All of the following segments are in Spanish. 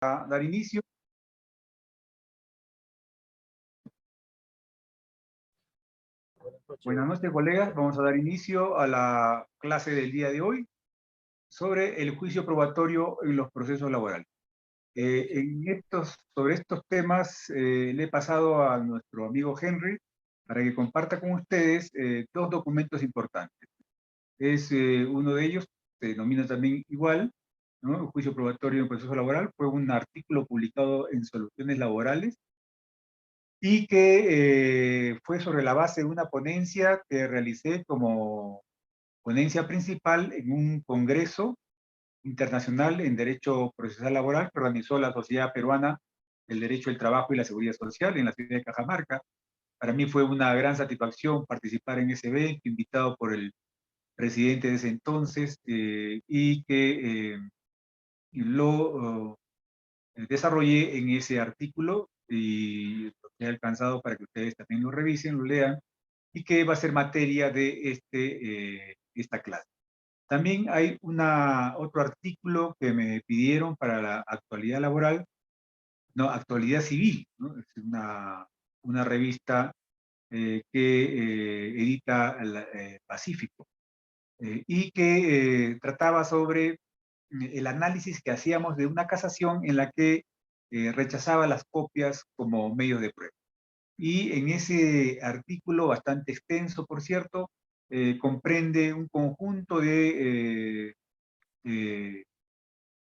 a dar inicio. Buenas noches, colegas. Vamos a dar inicio a la clase del día de hoy sobre el juicio probatorio en los procesos laborales. Sobre estos temas le he pasado a nuestro amigo Henry para que comparta con ustedes dos documentos importantes. Uno de ellos, se denomina también igual, ¿no? El juicio probatorio en el proceso laboral. Fue un artículo publicado en Soluciones Laborales y que fue sobre la base de una ponencia que realicé como ponencia principal en un congreso internacional en Derecho Procesal Laboral que organizó la Sociedad Peruana del Derecho del Trabajo y la Seguridad Social en la ciudad de Cajamarca. Para mí fue una gran satisfacción participar en ese evento, invitado por el presidente de ese entonces, y que lo desarrollé en ese artículo y lo he alcanzado para que ustedes también lo revisen, lo lean, y que va a ser materia de esta clase. También hay otro artículo que me pidieron para la actualidad laboral, no, actualidad civil, ¿no? Es una revista que edita Pacífico, y que trataba sobre el análisis que hacíamos de una casación en la que rechazaba las copias como medios de prueba. Y en ese artículo, bastante extenso, por cierto, comprende un conjunto de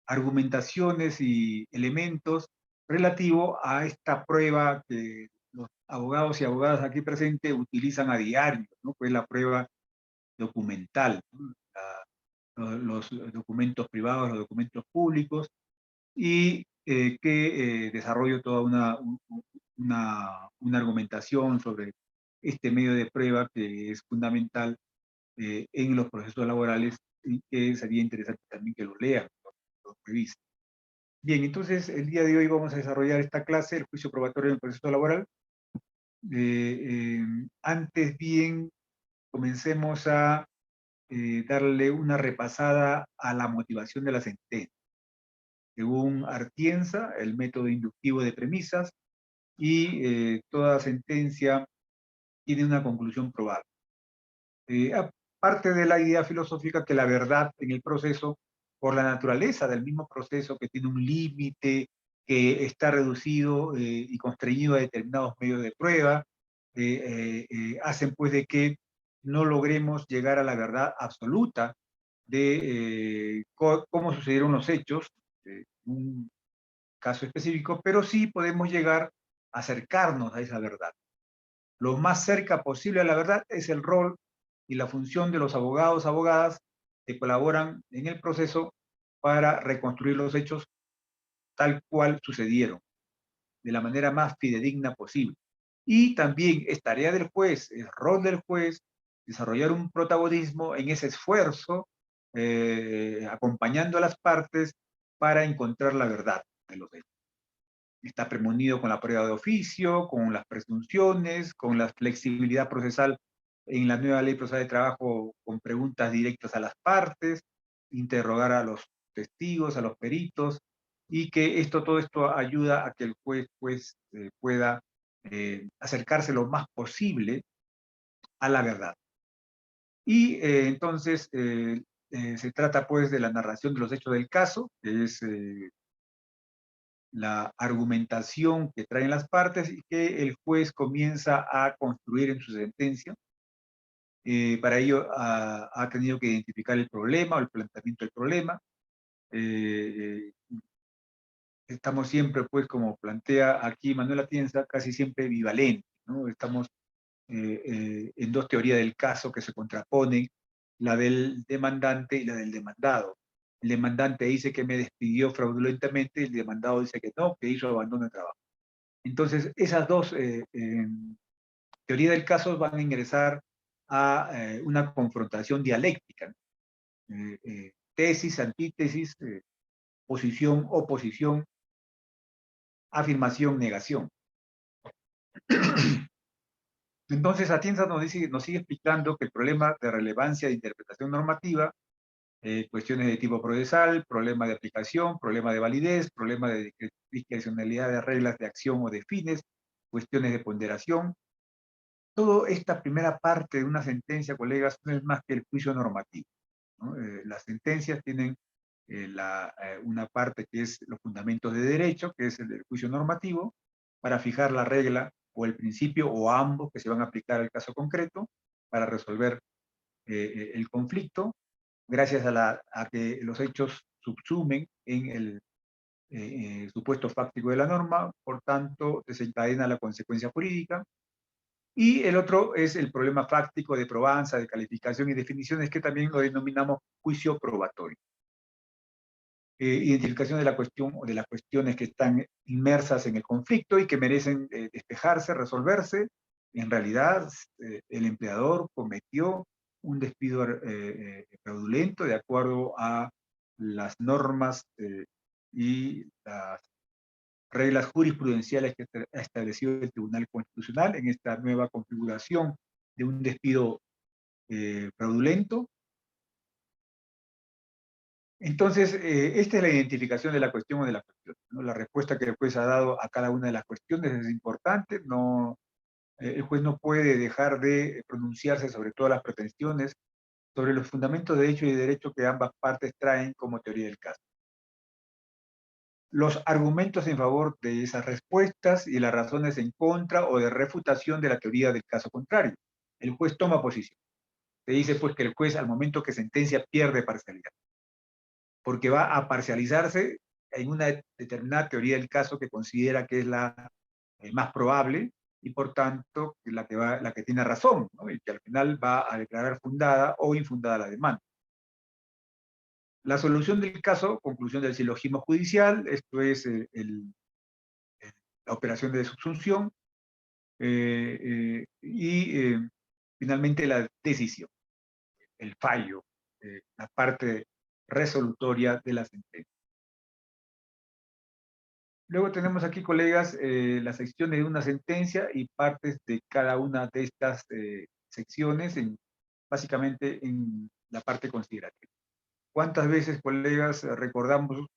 argumentaciones y elementos relativo a esta prueba que los abogados y abogadas aquí presentes utilizan a diario, ¿no? Pues la prueba documental, ¿no? Los documentos privados, los documentos públicos, y que desarrollo toda una argumentación sobre este medio de prueba que es fundamental en los procesos laborales y que sería interesante también que lo lean, lo revisen. Bien, entonces el día de hoy vamos a desarrollar esta clase, el juicio probatorio en el proceso laboral. Antes bien, comencemos a darle una repasada a la motivación de la sentencia. Según Artienza, el método inductivo de premisas, y toda sentencia tiene una conclusión probable. Aparte de la idea filosófica que la verdad en el proceso, por la naturaleza del mismo proceso que tiene un límite, que está reducido y constreñido a determinados medios de prueba, hacen pues de que no logremos llegar a la verdad absoluta de cómo sucedieron los hechos, un caso específico, pero sí podemos llegar a acercarnos a esa verdad. Lo más cerca posible a la verdad es el rol y la función de los abogados, abogadas que colaboran en el proceso para reconstruir los hechos tal cual sucedieron, de la manera más fidedigna posible. Y también es tarea del juez, es rol del juez, desarrollar un protagonismo en ese esfuerzo, acompañando a las partes para encontrar la verdad de los hechos. Está premonido con la prueba de oficio, con las presunciones, con la flexibilidad procesal en la nueva ley procesal de trabajo, con preguntas directas a las partes, interrogar a los testigos, a los peritos, y que todo esto ayuda a que el juez pues, pueda acercarse lo más posible a la verdad. Y entonces se trata pues de la narración de los hechos del caso, que es la argumentación que traen las partes y que el juez comienza a construir en su sentencia. Para ello ha tenido que identificar el problema o el planteamiento del problema. Estamos siempre, pues, como plantea aquí Manuel Atienza, casi siempre bivalentes, ¿no? Estamos en dos teorías del caso que se contraponen, la del demandante y la del demandado. El demandante dice que me despidió fraudulentamente, y el demandado dice que no, que hizo abandono de trabajo. Entonces, esas dos teorías del caso van a ingresar a una confrontación dialéctica, ¿no? Tesis, antítesis, posición, oposición, afirmación, negación. Entonces, Atienza nos sigue explicando que el problema de relevancia de interpretación normativa cuestiones de tipo procesal, problema de aplicación, problema de validez, problema de discrecionalidad de reglas de acción o de fines, cuestiones de ponderación. Toda esta primera parte de una sentencia, colegas, no es más que el juicio normativo, ¿no? Las sentencias tienen una parte que es los fundamentos de derecho, que es el del juicio normativo, para fijar la regla o el principio o ambos que se van a aplicar al caso concreto para resolver el conflicto, gracias a que los hechos subsumen en el supuesto fáctico de la norma, por tanto desencadena la consecuencia jurídica. Y el otro es el problema fáctico de probanza, de calificación y definiciones, que también lo denominamos juicio probatorio. Identificación de la cuestión o de las cuestiones que están inmersas en el conflicto y que merecen despejarse, resolverse. En realidad, el empleador cometió un despido fraudulento de acuerdo a las normas y las reglas jurisprudenciales que ha establecido el Tribunal Constitucional en esta nueva configuración de un despido fraudulento. Entonces, esta es la identificación de la cuestión o de la cuestión, ¿no? La respuesta que el juez ha dado a cada una de las cuestiones es importante. No, el juez no puede dejar de pronunciarse sobre todas las pretensiones, sobre los fundamentos de hecho y de derecho que ambas partes traen como teoría del caso. Los argumentos en favor de esas respuestas y las razones en contra o de refutación de la teoría del caso contrario. El juez toma posición. Se dice pues que el juez al momento que sentencia pierde parcialidad, porque va a parcializarse en una determinada teoría del caso que considera que es la más probable y por tanto la que tiene razón, ¿no? Y que al final va a declarar fundada o infundada la demanda. La solución del caso, conclusión del silogismo judicial, esto es la operación de subsunción, y finalmente la decisión, el fallo, la parte resolutoria de la sentencia. Luego tenemos aquí, colegas, las secciones de una sentencia y partes de cada una de estas secciones, básicamente en la parte considerativa. ¿Cuántas veces, colegas, recordamos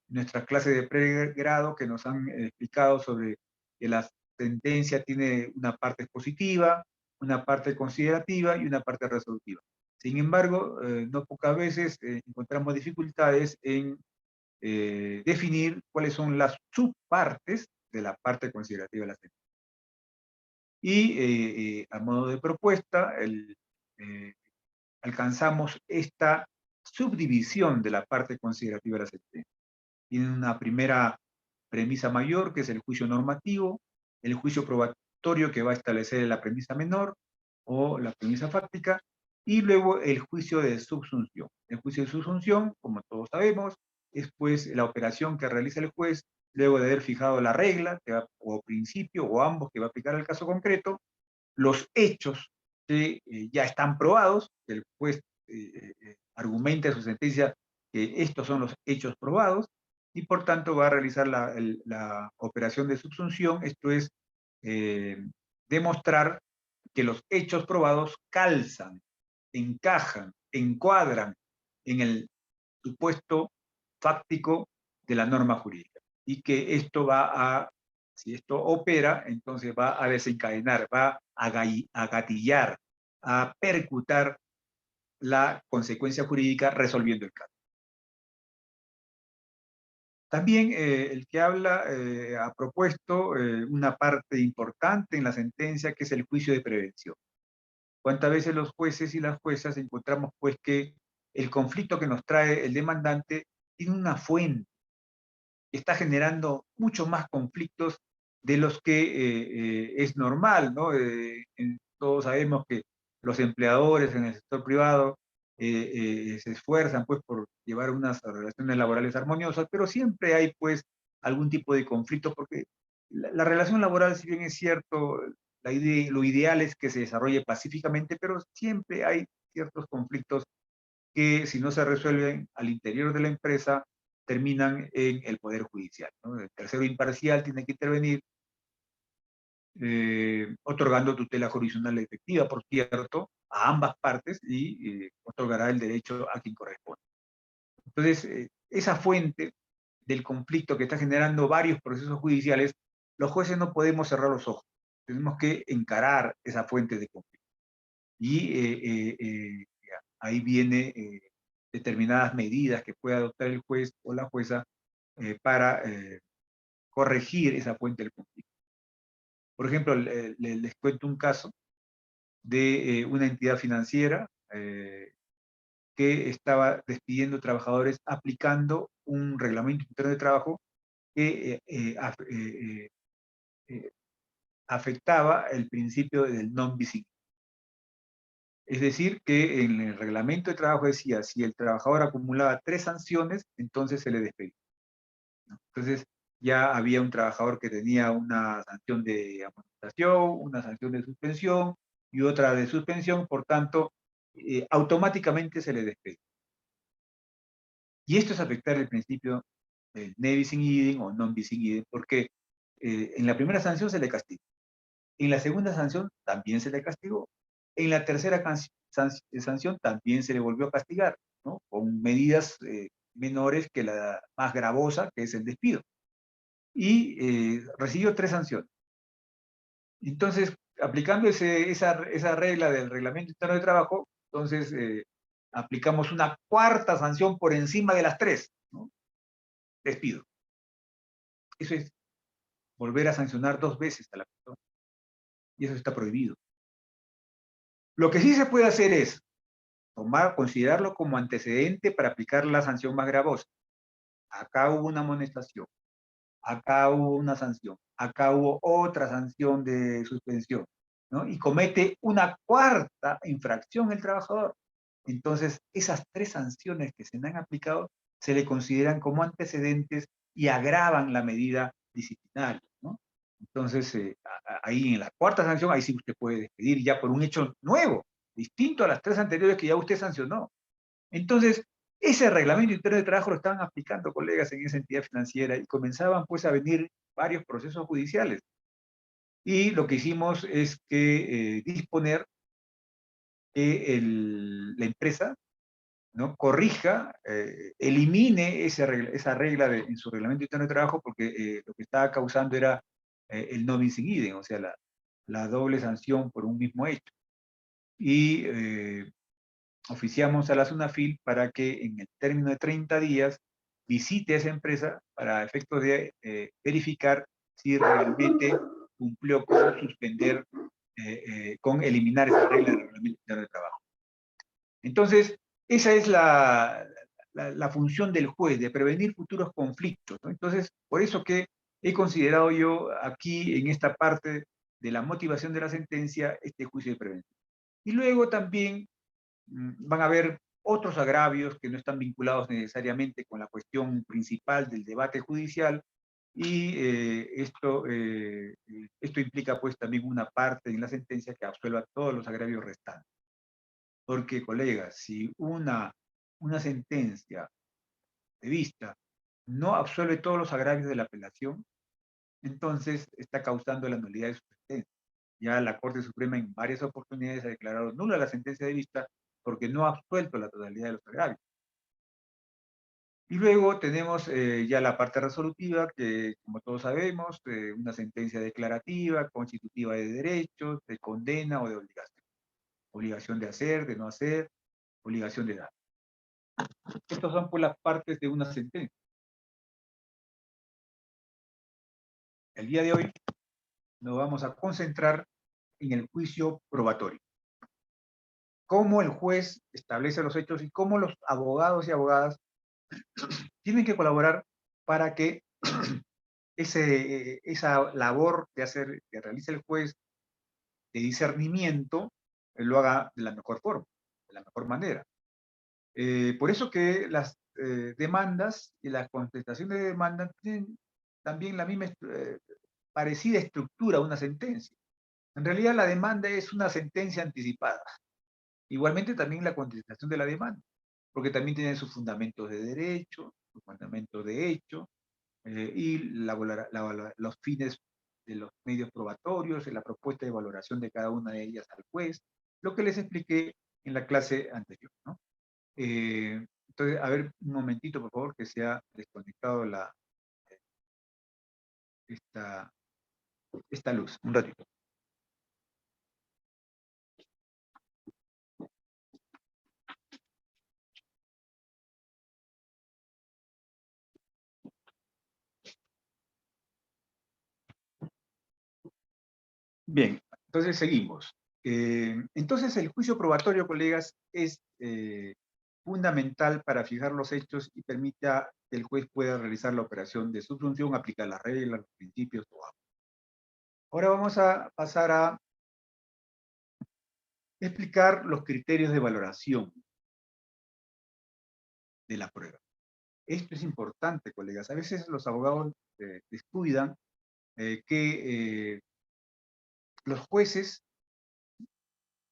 nuestra clase de pregrado que nos han explicado sobre que la sentencia tiene una parte expositiva, una parte considerativa y una parte resolutiva? Sin embargo, no pocas veces encontramos dificultades en definir cuáles son las subpartes de la parte considerativa de la sentencia. Y a modo de propuesta, alcanzamos esta subdivisión de la parte considerativa de la sentencia. Tiene una primera premisa mayor, que es el juicio normativo, el juicio probatorio, que va a establecer la premisa menor o la premisa fáctica, y luego el juicio de subsunción. El juicio de subsunción, como todos sabemos, es pues la operación que realiza el juez luego de haber fijado la regla, o principio, o ambos, que va a aplicar al caso concreto, los hechos que ya están probados, que el juez argumenta en su sentencia que estos son los hechos probados, y por tanto va a realizar la operación de subsunción, esto es demostrar que los hechos probados calzan, encajan, encuadran en el supuesto fáctico de la norma jurídica. Y que esto si esto opera, entonces va a desencadenar, va a gatillar, a percutar la consecuencia jurídica resolviendo el caso. También el que habla ha propuesto una parte importante en la sentencia, que es el juicio de prevención. ¿Cuántas veces los jueces y las juezas encontramos pues que el conflicto que nos trae el demandante tiene una fuente que está generando mucho más conflictos de los que es normal, ¿no? Todos sabemos que los empleadores en el sector privado se esfuerzan pues por llevar unas relaciones laborales armoniosas, pero siempre hay pues algún tipo de conflicto, porque la relación laboral, si bien es cierto, lo ideal es que se desarrolle pacíficamente, pero siempre hay ciertos conflictos que, si no se resuelven al interior de la empresa, terminan en el Poder Judicial, ¿no? El tercero imparcial tiene que intervenir otorgando tutela jurisdiccional efectiva, por cierto, a ambas partes y otorgará el derecho a quien corresponde. Entonces, esa fuente del conflicto que está generando varios procesos judiciales, los jueces no podemos cerrar los ojos. Tenemos que encarar esa fuente de conflicto. Y ahí viene determinadas medidas que puede adoptar el juez o la jueza para corregir esa fuente del conflicto. Por ejemplo, les cuento un caso de una entidad financiera que estaba despidiendo trabajadores aplicando un reglamento interno de trabajo que afectaba el principio del non-bis in idem. Es decir, que en el reglamento de trabajo decía, si el trabajador acumulaba 3 sanciones, entonces se le despedía, ¿no? Entonces, ya había un trabajador que tenía una sanción de amonestación, una sanción de suspensión y otra de suspensión, por tanto, automáticamente se le despedía. Y esto es afectar el principio del ne bis in idem o non bis in idem, porque en la primera sanción se le castigó, en la segunda sanción también se le castigó, en la tercera sanción también se le volvió a castigar, ¿no? Con medidas menores que la más gravosa, que es el despido. Y recibió 3 sanciones. Entonces, aplicando esa regla del reglamento interno de trabajo, entonces aplicamos una cuarta sanción por encima de las 3, ¿no? Despido. Eso es volver a sancionar 2 veces a la persona. Y eso está prohibido. Lo que sí se puede hacer es considerarlo como antecedente para aplicar la sanción más gravosa. Acá hubo una amonestación, acá hubo una sanción, acá hubo otra sanción de suspensión, ¿no? Y comete una cuarta infracción el trabajador. Entonces, esas 3 sanciones que se le han aplicado se le consideran como antecedentes y agravan la medida disciplinaria, ¿no? Entonces, ahí en la cuarta sanción, ahí sí usted puede despedir ya por un hecho nuevo, distinto a las 3 anteriores que ya usted sancionó. Entonces, ese reglamento interno de trabajo lo estaban aplicando colegas en esa entidad financiera y comenzaban pues a venir varios procesos judiciales. Y lo que hicimos es que disponer que la empresa, ¿no?, corrija, elimine esa regla en su reglamento interno de trabajo porque lo que estaba causando era el non bis in idem, o sea, la doble sanción por un mismo hecho. Y oficiamos a la SUNAFIL para que en el término de 30 días visite a esa empresa para efectos de verificar si realmente cumplió con suspender, con eliminar esa regla del reglamento interno de trabajo. Entonces, esa es la función del juez, de prevenir futuros conflictos, ¿no? Entonces, por eso que he considerado yo aquí, en esta parte de la motivación de la sentencia, este juicio de prevención. Y luego también van a haber otros agravios que no están vinculados necesariamente con la cuestión principal del debate judicial, y esto implica pues también una parte en la sentencia que absuelva todos los agravios restantes. Porque, colegas, si una sentencia de vista no absuelve todos los agravios de la apelación, entonces está causando la nulidad de su sentencia. Ya la Corte Suprema en varias oportunidades ha declarado nula la sentencia de vista porque no ha absuelto la totalidad de los agravios. Y luego tenemos ya la parte resolutiva, que como todos sabemos, una sentencia declarativa, constitutiva de derechos, de condena o de obligación. Obligación de hacer, de no hacer, obligación de dar. Estas son pues las partes de una sentencia. El día de hoy nos vamos a concentrar en el juicio probatorio. Cómo el juez establece los hechos y cómo los abogados y abogadas tienen que colaborar para que esa labor que realiza el juez de discernimiento lo haga de la mejor forma, de la mejor manera. Por eso que las demandas y las contestaciones de demanda tienen también la misma parecida estructura a una sentencia. En realidad la demanda es una sentencia anticipada. Igualmente también la contestación de la demanda, porque también tiene sus fundamentos de derecho, sus fundamentos de hecho, y los fines de los medios probatorios, en la propuesta de valoración de cada una de ellas al juez, lo que les expliqué en la clase anterior, ¿no? Entonces, a ver, un momentito, por favor, que se ha desconectado esta, esta luz. Un ratito. Bien, entonces seguimos. Entonces, el juicio probatorio, colegas, es fundamental para fijar los hechos y permita que el juez pueda realizar la operación de su función, aplicar las reglas, los principios. Ahora vamos a pasar a explicar los criterios de valoración de la prueba. Esto es importante, colegas. A veces los abogados descuidan que los jueces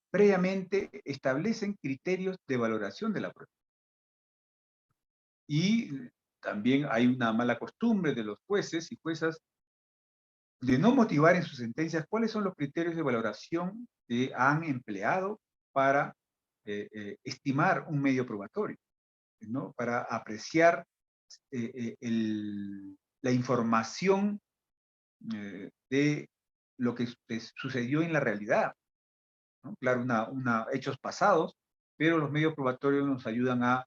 previamente establecen criterios de valoración de la prueba. Y también hay una mala costumbre de los jueces y juezas de no motivar en sus sentencias cuáles son los criterios de valoración que han empleado para estimar un medio probatorio, ¿no? Para apreciar la información de lo que sucedió en la realidad, ¿no? Claro, hechos pasados, pero los medios probatorios nos ayudan a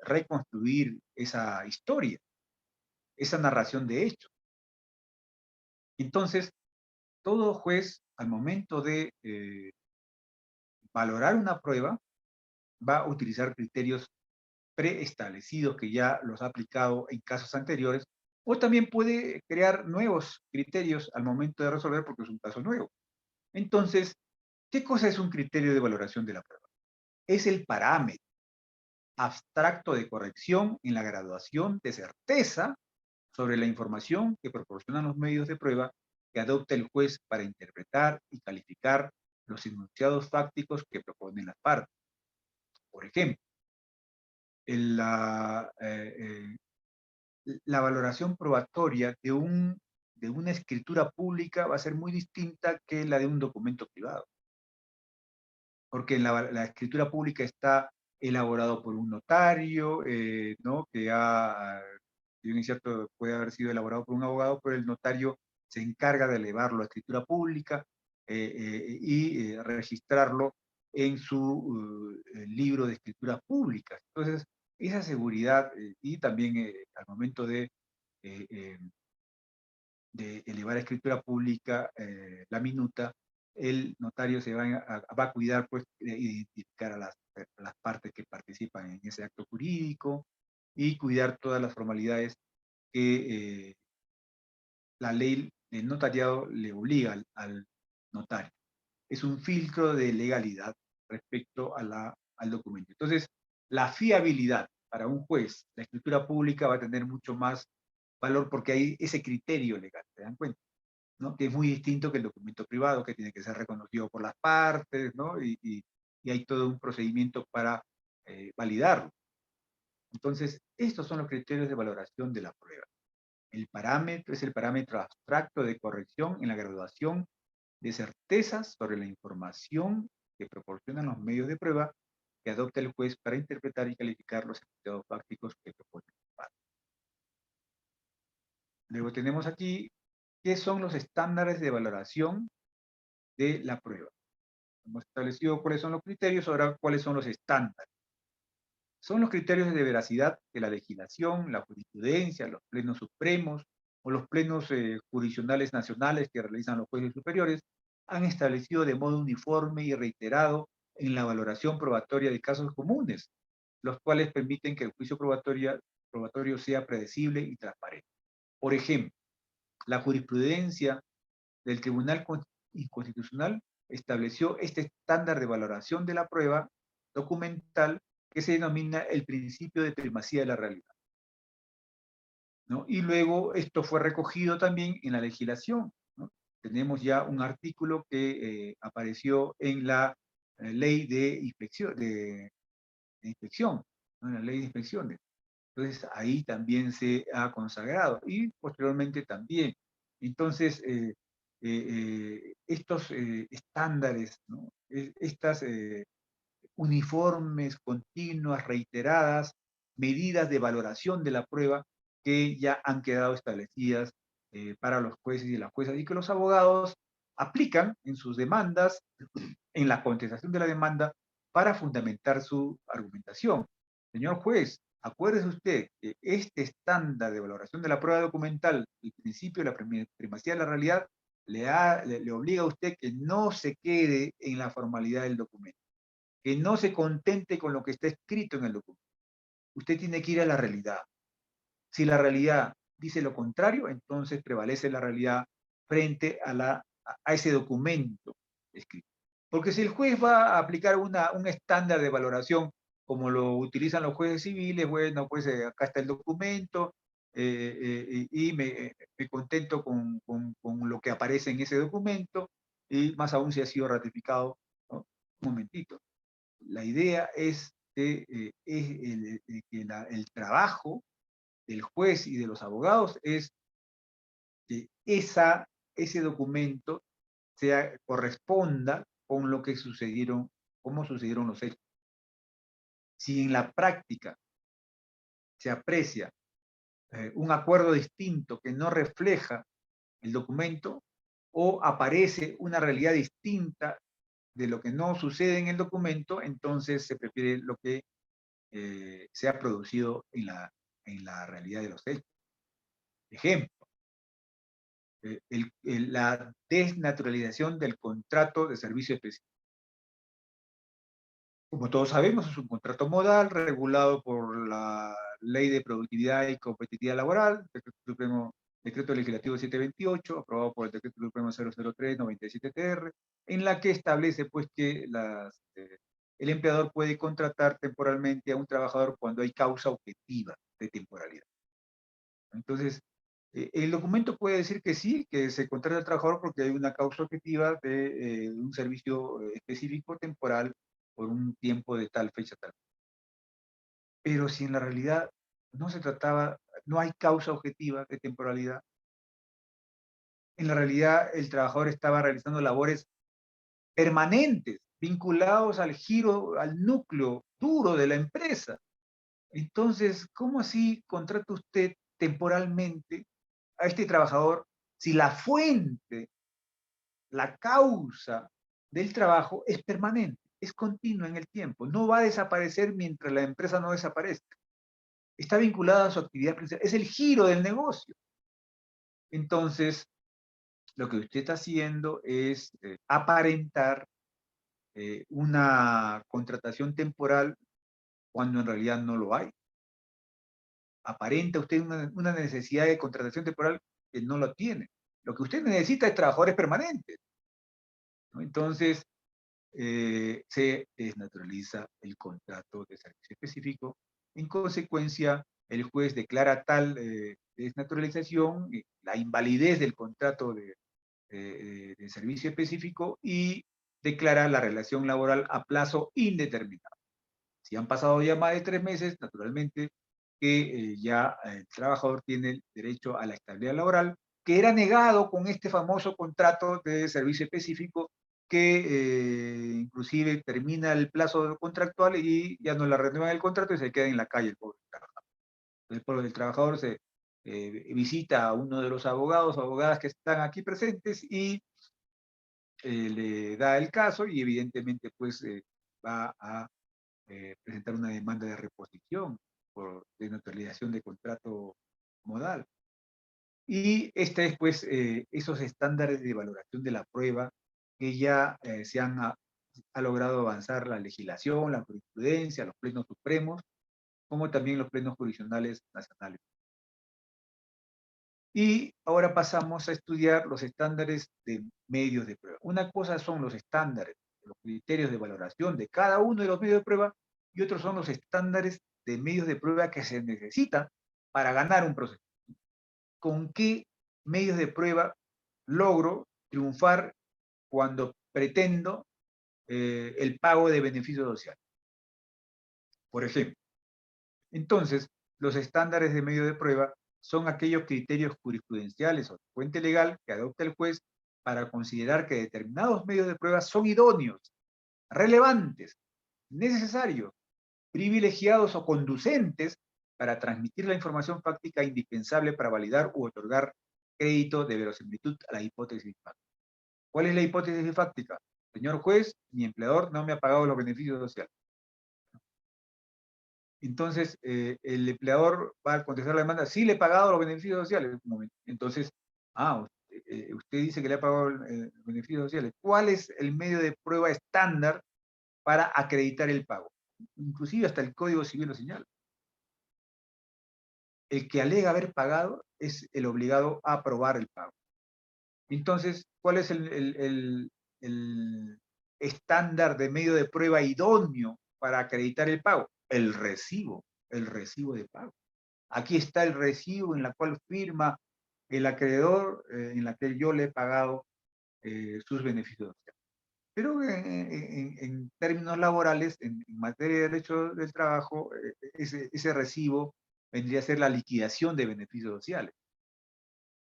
reconstruir esa historia, esa narración de hechos. Entonces, todo juez, al momento de valorar una prueba, va a utilizar criterios preestablecidos que ya los ha aplicado en casos anteriores, o también puede crear nuevos criterios al momento de resolver porque es un caso nuevo. Entonces, ¿qué cosa es un criterio de valoración de la prueba? Es el parámetro abstracto de corrección en la graduación de certeza sobre la información que proporcionan los medios de prueba que adopta el juez para interpretar y calificar los enunciados fácticos que proponen las partes. Por ejemplo, la valoración probatoria de una escritura pública va a ser muy distinta que la de un documento privado. Porque la escritura pública está elaborado por un notario, ¿no? Que si bien es cierto, puede haber sido elaborado por un abogado, pero el notario se encarga de elevarlo a escritura pública y registrarlo en su libro de escritura pública. Entonces, esa seguridad y también al momento eh, eh, de elevar a escritura pública la minuta, el notario va a cuidar pues, de identificar a las partes que participan en ese acto jurídico y cuidar todas las formalidades que la ley del notariado le obliga al notario. Es un filtro de legalidad respecto al documento. Entonces, la fiabilidad para un juez, la escritura pública va a tener mucho más valor porque hay ese criterio legal, ¿se dan cuenta? ¿No? Que es muy distinto que el documento privado, que tiene que ser reconocido por las partes, ¿no? Y hay todo un procedimiento para validarlo. Entonces, estos son los criterios de valoración de la prueba. El parámetro es el parámetro abstracto de corrección en la graduación de certezas sobre la información que proporcionan los medios de prueba que adopta el juez para interpretar y calificar los enunciados fácticos que proponen las partes. Luego tenemos aquí qué son los estándares de valoración de la prueba. Hemos establecido cuáles son los criterios, ahora cuáles son los estándares. Son los criterios de veracidad que la legislación, la jurisprudencia, los plenos supremos o los plenos jurisdiccionales nacionales que realizan los jueces superiores han establecido de modo uniforme y reiterado en la valoración probatoria de casos comunes, los cuales permiten que el juicio probatorio sea predecible y transparente. Por ejemplo, la jurisprudencia del Tribunal Constitucional estableció este estándar de valoración de la prueba documental que se denomina el principio de primacía de la realidad, ¿no? Y luego esto fue recogido también en la legislación, ¿no? Tenemos ya un artículo que apareció en la ley de inspección, ¿no? En la ley de inspecciones. Entonces ahí también se ha consagrado y posteriormente también Entonces, estos estándares, ¿no? Estas uniformes, continuas, reiteradas, medidas de valoración de la prueba que ya han quedado establecidas para los jueces y las juezas y que los abogados aplican en sus demandas, en la contestación de la demanda, para fundamentar su argumentación. Señor juez, acuérdese usted que este estándar de valoración de la prueba documental, el principio de la primacía de la realidad, le obliga a usted que no se quede en la formalidad del documento, que no se contente con lo que está escrito en el documento. Usted tiene que ir a la realidad. Si la realidad dice lo contrario, entonces prevalece la realidad frente a ese documento escrito. Porque si el juez va a aplicar un estándar de valoración como lo utilizan los jueces civiles, bueno, pues acá está el documento y me contento con lo que aparece en ese documento, y más aún si ha sido ratificado, ¿no? Un momentito. La idea es que el trabajo del juez y de los abogados es que ese documento corresponda con lo que sucedieron, cómo sucedieron los hechos. Si en la práctica se aprecia un acuerdo distinto que no refleja el documento, o aparece una realidad distinta de lo que no sucede en el documento, entonces se prefiere lo que se ha producido en la realidad de los hechos. Ejemplo, la desnaturalización del contrato de servicio específico. Como todos sabemos, es un contrato modal regulado por la Ley de Productividad y Competitividad Laboral, Decreto Legislativo 728, aprobado por el Decreto Supremo 003/97-TR, en la que establece pues que el empleador puede contratar temporalmente a un trabajador cuando hay causa objetiva de temporalidad. Entonces, el documento puede decir que sí, que se contrata al trabajador porque hay una causa objetiva de un servicio específico temporal por un tiempo de tal fecha, tal. Pero si en la realidad no se trataba, no hay causa objetiva de temporalidad, en la realidad el trabajador estaba realizando labores permanentes, vinculados al giro, al núcleo duro de la empresa. Entonces, ¿cómo así contrata usted temporalmente a este trabajador si la fuente, la causa del trabajo es permanente, es continua en el tiempo, no va a desaparecer mientras la empresa no desaparezca? Está vinculada a su actividad principal, es el giro del negocio. Entonces, lo que usted está haciendo es aparentar una contratación temporal cuando en realidad no lo hay. Aparenta usted una necesidad de contratación temporal que no lo tiene. Lo que usted necesita es trabajadores permanentes, ¿no? Entonces, se desnaturaliza el contrato de servicio específico. En consecuencia, el juez declara tal desnaturalización, la invalidez del contrato de servicio específico, y declara la relación laboral a plazo indeterminado. Si han pasado ya más de 3 meses, naturalmente que ya el trabajador tiene el derecho a la estabilidad laboral, que era negado con este famoso contrato de servicio específico, que inclusive termina el plazo contractual y ya no la renuevan el contrato y se queda en la calle el pobre trabajador. El trabajador se visita a uno de los abogados o abogadas que están aquí presentes y le da el caso, y evidentemente pues va a presentar una demanda de reposición por desnaturalización de contrato modal. Y este es pues esos estándares de valoración de la prueba que ya ha logrado avanzar la legislación, la jurisprudencia, los plenos supremos, como también los plenos jurisdiccionales nacionales. Y ahora pasamos a estudiar los estándares de medios de prueba. Una cosa son los estándares, los criterios de valoración de cada uno de los medios de prueba, y otros son los estándares de medios de prueba que se necesitan para ganar un proceso. ¿Con qué medios de prueba logro triunfar cuando pretendo el pago de beneficios sociales? Por ejemplo, entonces, los estándares de medio de prueba son aquellos criterios jurisprudenciales o de fuente legal que adopta el juez para considerar que determinados medios de prueba son idóneos, relevantes, necesarios, privilegiados o conducentes para transmitir la información fáctica indispensable para validar u otorgar crédito de verosimilitud a la hipótesis fáctica. ¿Cuál es la hipótesis fáctica? Señor juez, mi empleador no me ha pagado los beneficios sociales. Entonces, el empleador va a contestar la demanda, sí le he pagado los beneficios sociales. Entonces, usted dice que le ha pagado los beneficios sociales. ¿Cuál es el medio de prueba estándar para acreditar el pago? Inclusive hasta el Código Civil lo señala. El que alega haber pagado es el obligado a aprobar el pago. Entonces, ¿cuál es el estándar de medio de prueba idóneo para acreditar el pago? El recibo de pago. Aquí está el recibo en la cual firma el acreedor, en la que yo le he pagado sus beneficios. Pero en términos laborales, en materia de derecho del trabajo, ese recibo vendría a ser la liquidación de beneficios sociales,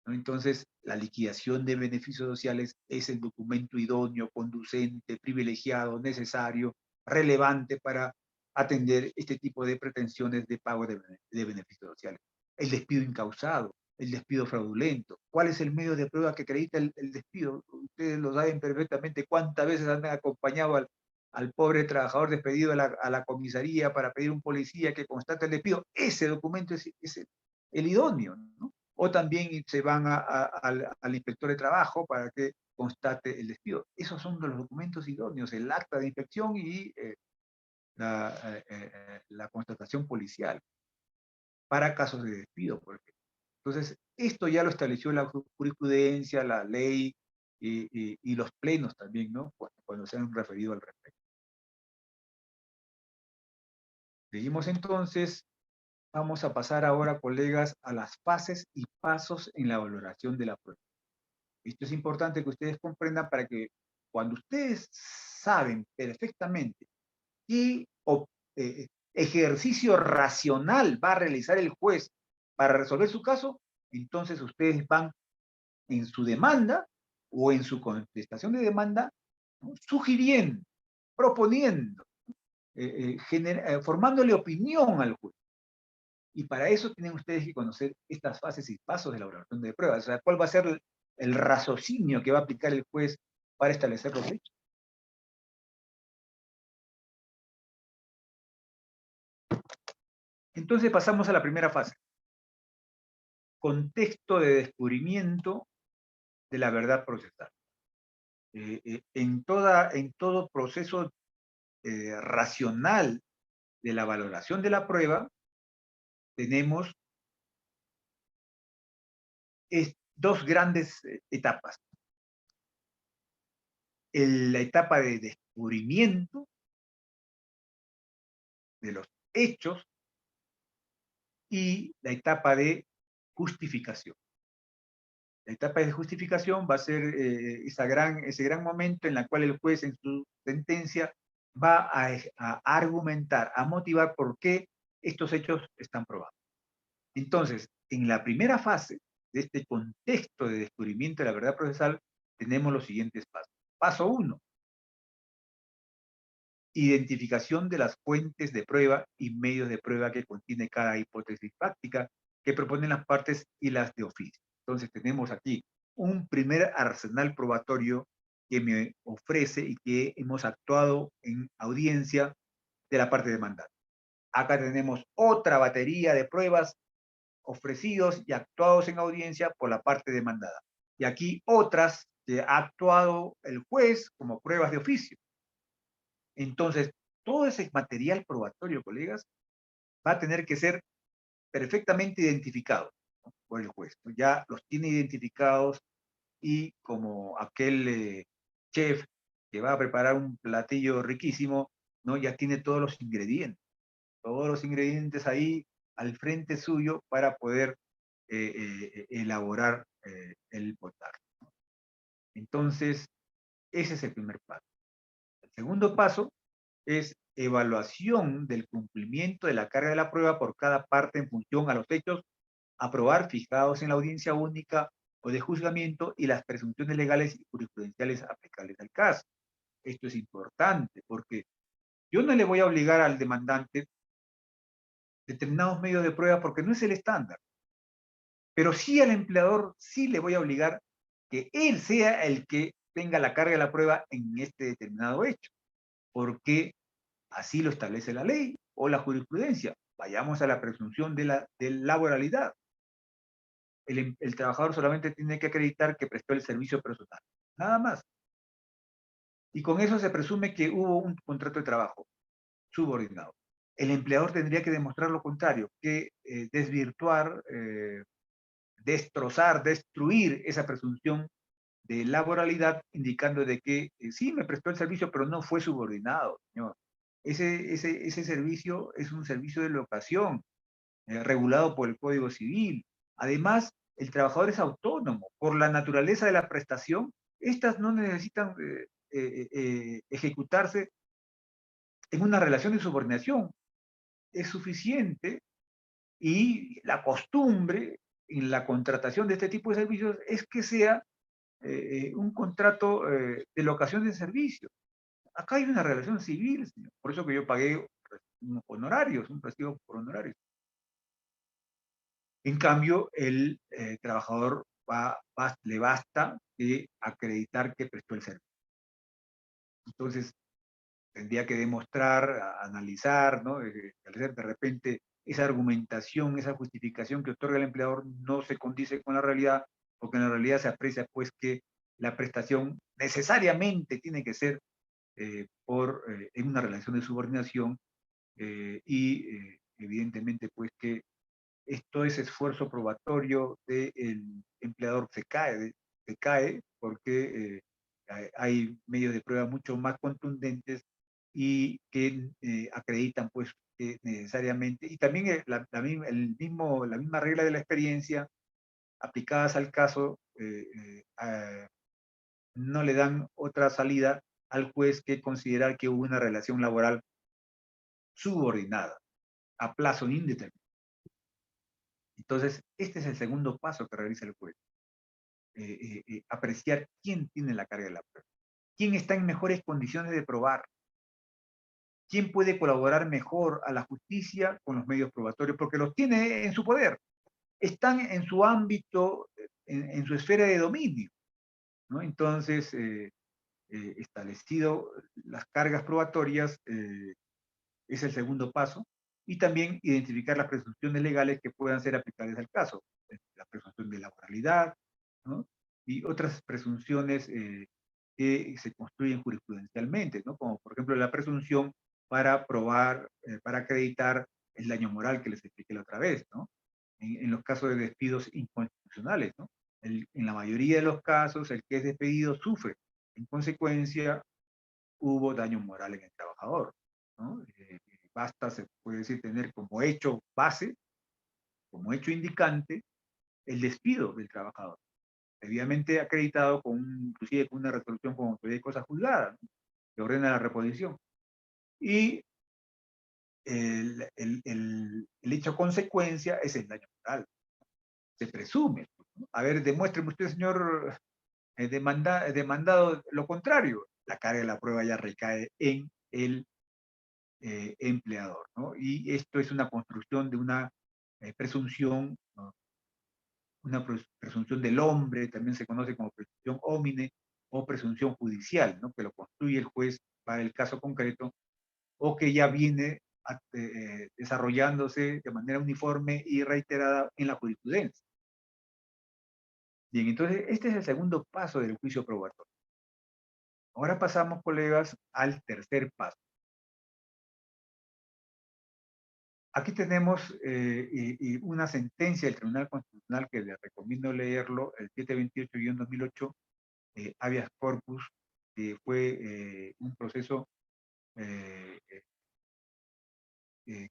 ¿no? Entonces, la liquidación de beneficios sociales es el documento idóneo, conducente, privilegiado, necesario, relevante para atender este tipo de pretensiones de pago de beneficios sociales. El despido incausado, el despido fraudulento. ¿Cuál es el medio de prueba que acredita el despido? Ustedes lo saben perfectamente cuántas veces han acompañado al pobre trabajador despedido a la comisaría para pedir un policía que constate el despido. Ese documento es el idóneo, ¿no? O también se van al inspector de trabajo para que constate el despido. Esos son los documentos idóneos, el acta de inspección y la constatación policial para casos de despido, por ejemplo. Entonces, esto ya lo estableció la jurisprudencia, la ley y los plenos también, ¿no? Cuando se han referido al respecto. Seguimos entonces. Vamos a pasar ahora, colegas, a las fases y pasos en la valoración de la prueba. Esto es importante que ustedes comprendan para que cuando ustedes saben perfectamente qué ejercicio racional va a realizar el juez para resolver su caso, entonces ustedes van en su demanda o en su contestación de demanda, ¿no? Sugiriendo, proponiendo, formándole opinión al juez. Y para eso tienen ustedes que conocer estas fases y pasos de la elaboración de pruebas. O sea, cuál va a ser el raciocinio que va a aplicar el juez para establecer los hechos. Entonces pasamos a la primera fase. Contexto de descubrimiento de la verdad procesal. En todo proceso racional de la valoración de la prueba, tenemos dos grandes etapas. La etapa de descubrimiento de los hechos y la etapa de justificación. La etapa de justificación va a ser ese gran momento en el cual el juez en su sentencia va a argumentar, a motivar por qué estos hechos están probados. Entonces, en la primera fase de este contexto de descubrimiento de la verdad procesal, tenemos los siguientes pasos. Paso 1. Identificación de las fuentes de prueba y medios de prueba que contiene cada hipótesis práctica que proponen las partes y las de oficio. Entonces tenemos aquí un primer arsenal probatorio que me ofrece y que hemos actuado en audiencia de la parte demandada. Acá tenemos otra batería de pruebas ofrecidos y actuados en audiencia por la parte demandada. Y aquí otras que ha actuado el juez como pruebas de oficio. Entonces, todo ese material probatorio, colegas, va a tener que ser perfectamente identificado, ¿no? Por el juez. Ya los tiene identificados y como aquel chef que va a preparar un platillo riquísimo, ¿no? Ya tiene todos los ingredientes ahí al frente suyo para poder elaborar el potaje, ¿no? Entonces, ese es el primer paso. El segundo paso es evaluación del cumplimiento de la carga de la prueba por cada parte en función a los hechos aprobar fijados en la audiencia única o de juzgamiento y las presunciones legales y jurisprudenciales aplicables al caso. Esto es importante porque yo no le voy a obligar al demandante determinados medios de prueba porque no es el estándar, pero sí al empleador sí le voy a obligar que él sea el que tenga la carga de la prueba en este determinado hecho, porque así lo establece la ley o la jurisprudencia. Vayamos a la presunción de laboralidad. El trabajador solamente tiene que acreditar que prestó el servicio personal, nada más. Y con eso se presume que hubo un contrato de trabajo subordinado. El empleador tendría que demostrar lo contrario, que desvirtuar, destrozar, destruir esa presunción de laboralidad, indicando de que sí me prestó el servicio, pero no fue subordinado, señor. Ese servicio es un servicio de locación, regulado por el Código Civil. Además, el trabajador es autónomo. Por la naturaleza de la prestación, estas no necesitan ejecutarse en una relación de subordinación. Es suficiente y la costumbre en la contratación de este tipo de servicios es que sea un contrato de locación de servicios. Acá hay una relación civil, señor. Por eso que yo pagué honorarios, un recibo por honorarios. En cambio, el trabajador le basta de acreditar que prestó el servicio. Entonces, tendría que demostrar, analizar, ¿no? Establecer de repente esa argumentación, esa justificación que otorga el empleador no se condice con la realidad, porque en la realidad se aprecia pues que la prestación necesariamente tiene que ser en una relación de subordinación evidentemente pues que esto es esfuerzo probatorio del empleador se cae porque hay medios de prueba mucho más contundentes y que acreditan pues que necesariamente, y también la misma regla de la experiencia aplicadas al caso no le dan otra salida al juez que considerar que hubo una relación laboral subordinada a plazo indeterminado. Entonces, este es el segundo paso que realiza el juez. Apreciar quién tiene la carga de la prueba, quién está en mejores condiciones de probar, quién puede colaborar mejor a la justicia con los medios probatorios, porque los tiene en su poder, están en su ámbito, en su esfera de dominio, ¿no? Entonces, establecido las cargas probatorias, es el segundo paso, y también identificar las presunciones legales que puedan ser aplicables al caso, la presunción de laboralidad, ¿no? Y otras presunciones que se construyen jurisprudencialmente, ¿no? Como por ejemplo la presunción para probar, para acreditar el daño moral que les expliqué la otra vez, ¿no? En los casos de despidos inconstitucionales, ¿no? En la mayoría de los casos, el que es despedido sufre. En consecuencia, hubo daño moral en el trabajador, ¿no? Basta, se puede decir, tener como hecho base, como hecho indicante, el despido del trabajador, debidamente acreditado inclusive con una resolución como autoridad de cosa juzgada, ¿no? Que ordena la reposición. Y el hecho consecuencia es el daño moral. Se presume, ¿no? A ver, demuéstreme usted, señor demandado, lo contrario. La carga de la prueba ya recae en el empleador, ¿no? Y esto es una construcción de una presunción, ¿no? Una presunción del hombre, también se conoce como presunción homine o presunción judicial, ¿no? Que lo construye el juez para el caso concreto o que ya viene desarrollándose de manera uniforme y reiterada en la jurisprudencia. Bien, entonces este es el segundo paso del juicio probatorio. Ahora pasamos, colegas, al tercer paso. Aquí tenemos una sentencia del Tribunal Constitucional que les recomiendo leerlo, el 728-2008, habeas corpus, que fue un proceso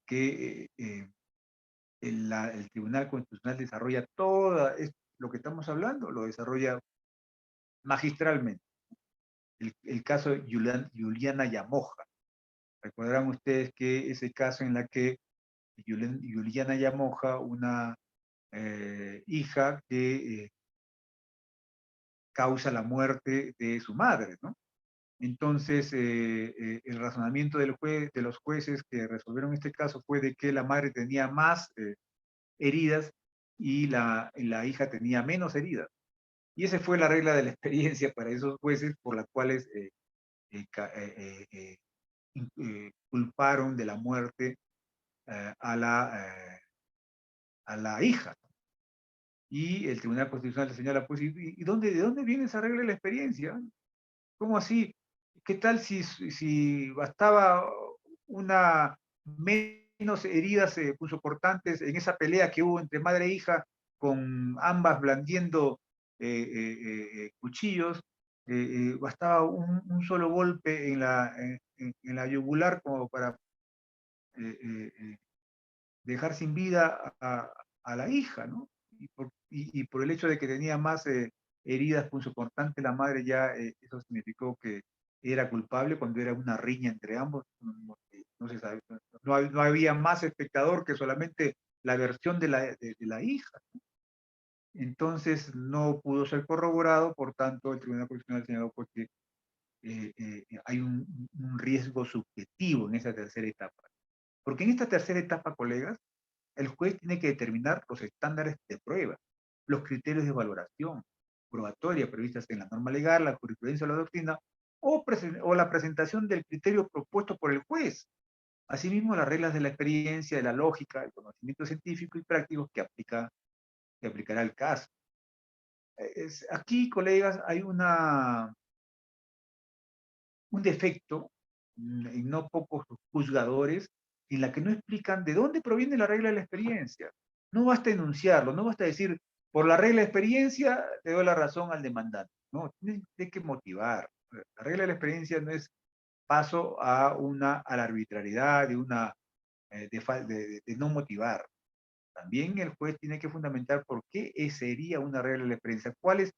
que el Tribunal Constitucional desarrolla lo que estamos hablando, lo desarrolla magistralmente. El caso de Juliana Yamoja. Recordarán ustedes que ese caso en la que Juliana Yamoja, una hija que causa la muerte de su madre, ¿no? Entonces, el razonamiento de los jueces que resolvieron este caso fue de que la madre tenía más heridas y la hija tenía menos heridas. Y esa fue la regla de la experiencia para esos jueces por las cuales culparon de la muerte eh, a, la, eh, a la hija. Y el Tribunal Constitucional le señala, pues, ¿y de dónde viene esa regla de la experiencia? ¿Cómo así? ¿Qué tal si bastaba una menos heridas punzocortantes en esa pelea que hubo entre madre e hija, con ambas blandiendo cuchillos? Bastaba un solo golpe en la yugular como para eh, eh, eh, dejar sin vida a la hija, ¿no? Y por el hecho de que tenía más heridas punzocortantes la madre, ya eso significó que era culpable cuando era una riña entre ambos. No se sabe, no había más espectador que solamente la versión de la hija. Entonces no pudo ser corroborado, por tanto el Tribunal Constitucional señaló pues, que hay un riesgo subjetivo en esa tercera etapa. Porque en esta tercera etapa, colegas, el juez tiene que determinar los estándares de prueba, los criterios de valoración probatoria previstas en la norma legal, la jurisprudencia o la doctrina, o la presentación del criterio propuesto por el juez. Asimismo, las reglas de la experiencia, de la lógica, el conocimiento científico y práctico que aplicará el caso. Aquí, colegas, hay un defecto en no pocos juzgadores en la que no explican de dónde proviene la regla de la experiencia. No basta enunciarlo, no basta decir, por la regla de experiencia le doy la razón al demandante. No, tiene que motivar. La regla de la experiencia no es paso a la arbitrariedad, de no motivar. También el juez tiene que fundamentar por qué sería una regla de la experiencia, cuál es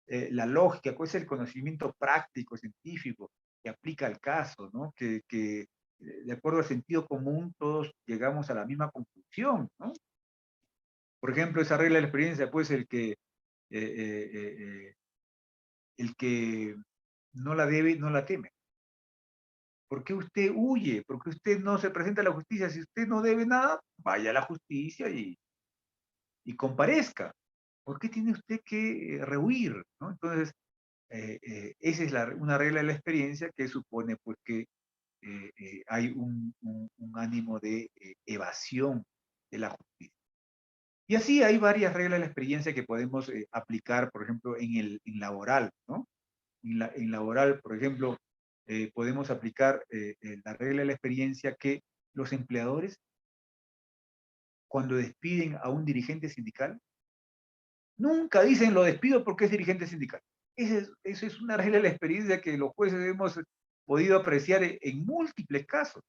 la lógica, cuál es el conocimiento práctico, científico, que aplica al caso, ¿no? De acuerdo al sentido común todos llegamos a la misma conclusión, ¿no? Por ejemplo, esa regla de la experiencia, pues el que no la debe, no la teme. ¿Por qué usted huye? ¿Por qué usted no se presenta a la justicia? Si usted no debe nada, vaya a la justicia y comparezca. ¿Por qué tiene usted que rehuir? ¿No? Entonces, esa es una regla de la experiencia que supone pues que hay un ánimo de evasión de la justicia. Y así hay varias reglas de la experiencia que podemos aplicar, por ejemplo, en laboral, ¿no? En laboral, por ejemplo, podemos aplicar la regla de la experiencia que los empleadores, cuando despiden a un dirigente sindical, nunca dicen lo despido porque es dirigente sindical. Esa es una regla de la experiencia que los jueces hemos podido apreciar en múltiples casos.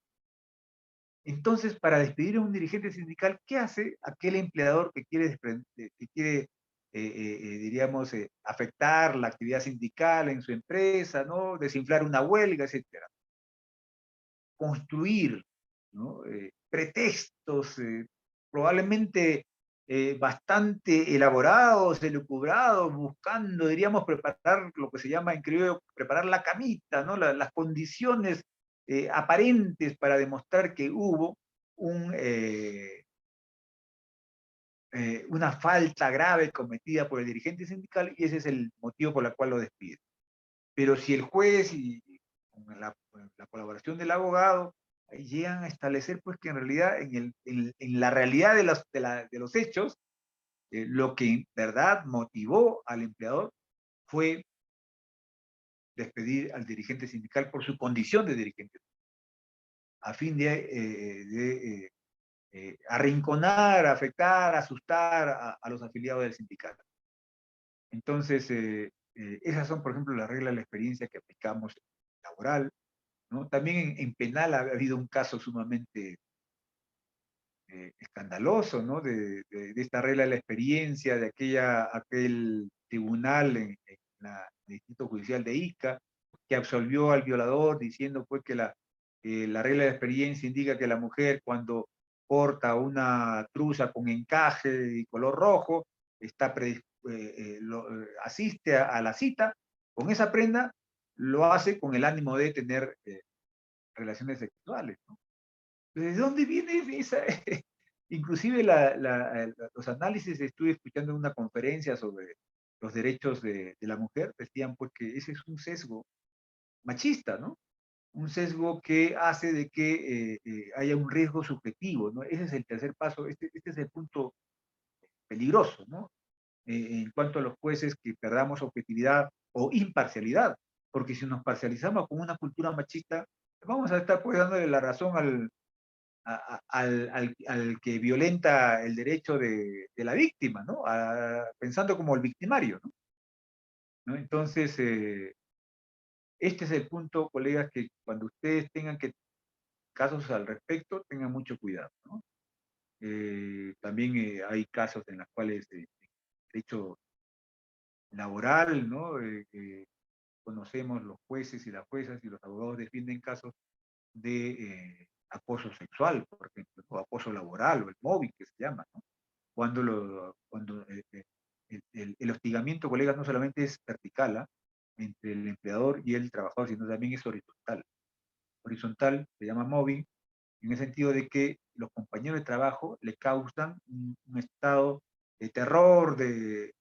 Entonces, para despedir a un dirigente sindical, ¿qué hace aquel empleador que quiere diríamos, afectar la actividad sindical en su empresa, ¿no? Desinflar una huelga, etcétera? Construir, ¿no? Pretextos probablemente bastante elaborados, elucubrados, buscando, diríamos, preparar lo que se llama en criollo, preparar la camita, ¿no? Las condiciones aparentes para demostrar que hubo un, una falta grave cometida por el dirigente sindical y ese es el motivo por el cual lo despide. Pero si el juez y con la colaboración del abogado llegan a establecer pues que en realidad en la realidad de los hechos, lo que en verdad motivó al empleador fue despedir al dirigente sindical por su condición de dirigente, a fin de arrinconar, afectar, asustar a los afiliados del sindicato. Entonces, esas son, por ejemplo, las reglas de la experiencia que aplicamos en laboral, ¿no? También en penal ha habido un caso sumamente escandaloso, ¿no? De esta regla de la experiencia, de aquel tribunal en el Distrito Judicial de Ica, que absolvió al violador diciendo pues que la regla de la experiencia indica que la mujer cuando porta una truza con encaje y color rojo, asiste a la cita con esa prenda, lo hace con el ánimo de tener relaciones sexuales, ¿no? ¿De dónde viene esa? Inclusive los análisis, estuve escuchando en una conferencia sobre los derechos de la mujer, decían pues que ese es un sesgo machista, ¿no? Un sesgo que hace de que haya un riesgo subjetivo, ¿no? Ese es el tercer paso, este es el punto peligroso, ¿no? En cuanto a los jueces, que perdamos objetividad o imparcialidad, porque si nos parcializamos con una cultura machista, vamos a estar pues dándole la razón al que violenta el derecho de la víctima, ¿no? Pensando como el victimario, ¿no? ¿No? Entonces, este es el punto, colegas, que cuando ustedes tengan casos al respecto, tengan mucho cuidado, ¿no? También hay casos en los cuales el derecho laboral, ¿no? Conocemos los jueces y las juezas y los abogados defienden casos de acoso sexual, por ejemplo, o acoso laboral, o el mobbing que se llama, ¿no? Cuando el hostigamiento, colegas, no solamente es vertical, ¿ah?, entre el empleador y el trabajador, sino también es horizontal. Horizontal se llama mobbing, en el sentido de que los compañeros de trabajo le causan un estado de terror, de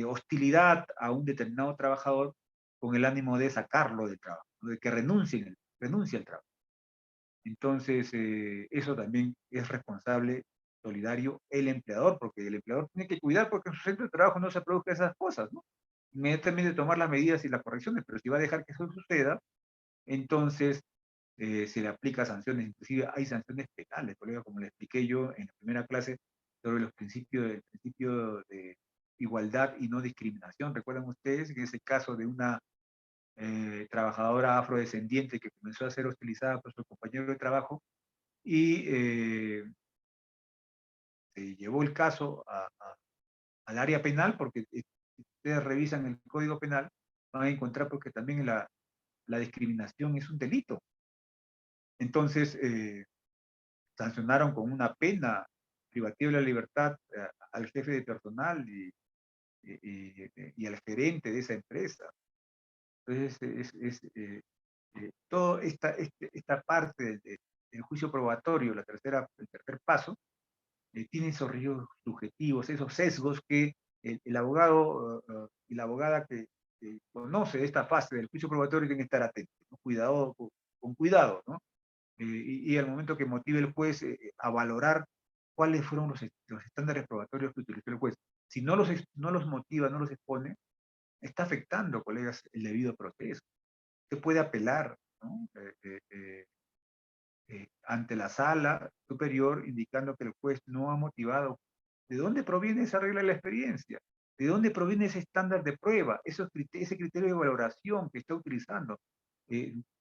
hostilidad a un determinado trabajador con el ánimo de sacarlo del trabajo, ¿no? De que renuncie al trabajo. Entonces, eso también es responsable, solidario, el empleador, porque el empleador tiene que cuidar porque en su centro de trabajo no se produzcan esas cosas, ¿no? Inmediatamente tomar las medidas y las correcciones, pero si va a dejar que eso suceda, entonces se le aplica sanciones, inclusive hay sanciones penales, colega, como le expliqué yo en la primera clase sobre el principio de igualdad y no discriminación. ¿Recuerdan ustedes en ese caso de una trabajadora afrodescendiente que comenzó a ser hostilizada por su compañero de trabajo y se llevó el caso al área penal? Porque si ustedes revisan el Código Penal, van a encontrar porque también la discriminación es un delito. Entonces, sancionaron con una pena privativa de la libertad al jefe de personal y al gerente de esa empresa. Entonces, toda esta parte del juicio probatorio, el tercer paso, tiene esos riesgos subjetivos, esos sesgos que el abogado y la abogada que conoce esta fase del juicio probatorio tienen que estar atentos, ¿no? Con cuidado, ¿no? Y al momento que motive el juez a valorar cuáles fueron los estándares probatorios que utilizó el juez. Si no los motiva, no los expone, está afectando, colegas, el debido proceso. Se puede apelar, ¿no? Ante la sala superior, indicando que el juez no ha motivado. ¿De dónde proviene esa regla de la experiencia? ¿De dónde proviene ese estándar de prueba? Ese criterio de valoración que está utilizando.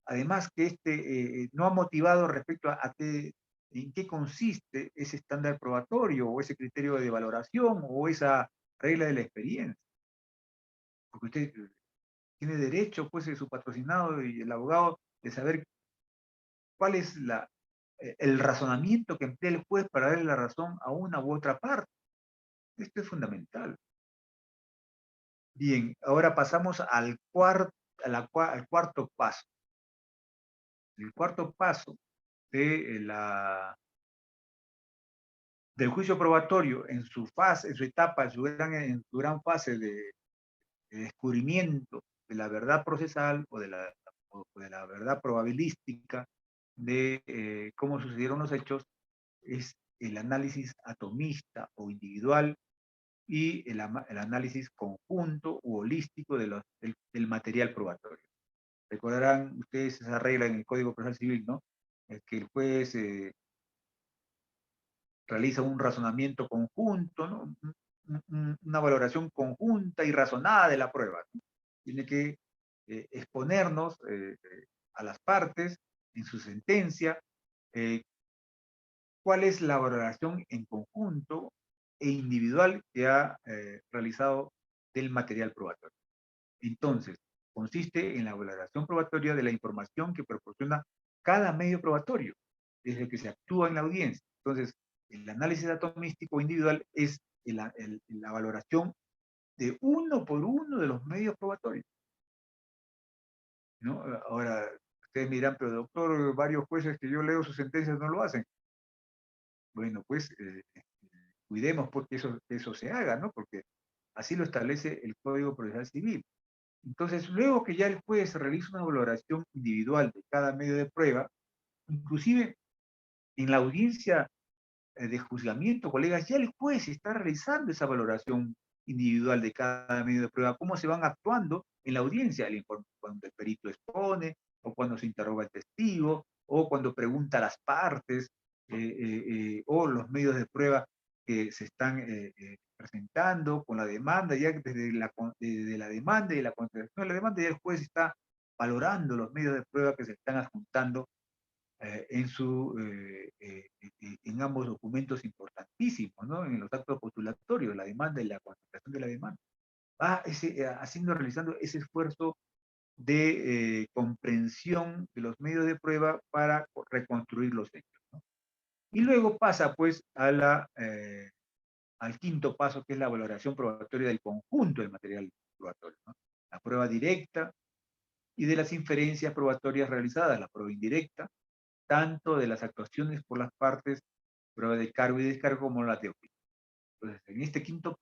Además que no ha motivado respecto en qué consiste ese estándar probatorio o ese criterio de valoración o esa regla de la experiencia. Porque usted tiene derecho, pues, de su patrocinado y el abogado, de saber cuál es el razonamiento que emplea el juez para darle la razón a una u otra parte. Esto es fundamental. Bien, ahora pasamos al cuarto paso. El cuarto paso de del juicio probatorio en su fase, en su etapa, en su gran fase de descubrimiento de la verdad procesal o de la verdad probabilística de cómo sucedieron los hechos, es el análisis atomista o individual y el análisis conjunto u holístico del material probatorio. Recordarán ustedes esa regla en el Código Procesal Civil, ¿no? Es que el juez realiza un razonamiento conjunto, ¿no? Una valoración conjunta y razonada de la prueba, ¿no? Tiene que exponernos a las partes en su sentencia eh, cuál es la valoración en conjunto e individual que ha realizado del material probatorio. Entonces, consiste en la valoración probatoria de la información que proporciona cada medio probatorio, desde que se actúa en la audiencia. Entonces, el análisis atomístico individual es la valoración de uno por uno de los medios probatorios, ¿no? Ahora, ustedes me dirán, pero doctor, varios jueces que yo leo sus sentencias no lo hacen. Bueno, pues cuidemos porque eso se haga, ¿no? Porque así lo establece el Código Procesal Civil. Entonces, luego que ya el juez realiza una valoración individual de cada medio de prueba, inclusive en la audiencia de juzgamiento, colegas, ya el juez está realizando esa valoración individual de cada medio de prueba, cómo se van actuando en la audiencia, cuando el perito expone, o cuando se interroga al testigo, o cuando pregunta a las partes, o los medios de prueba que se están presentando con la demanda, ya desde la demanda y la contestación de la demanda, ya el juez está valorando los medios de prueba que se están adjuntando en ambos documentos importantísimos, ¿no? En los actos postulatorios, la demanda y la contestación de la demanda. Va realizando ese esfuerzo de comprensión de los medios de prueba para reconstruir los hechos, ¿no? Y luego pasa, pues, al quinto paso, que es la valoración probatoria del conjunto del material probatorio, ¿no? La prueba directa y de las inferencias probatorias realizadas, la prueba indirecta, tanto de las actuaciones por las partes, prueba de cargo y descargo, como la teoría. Entonces,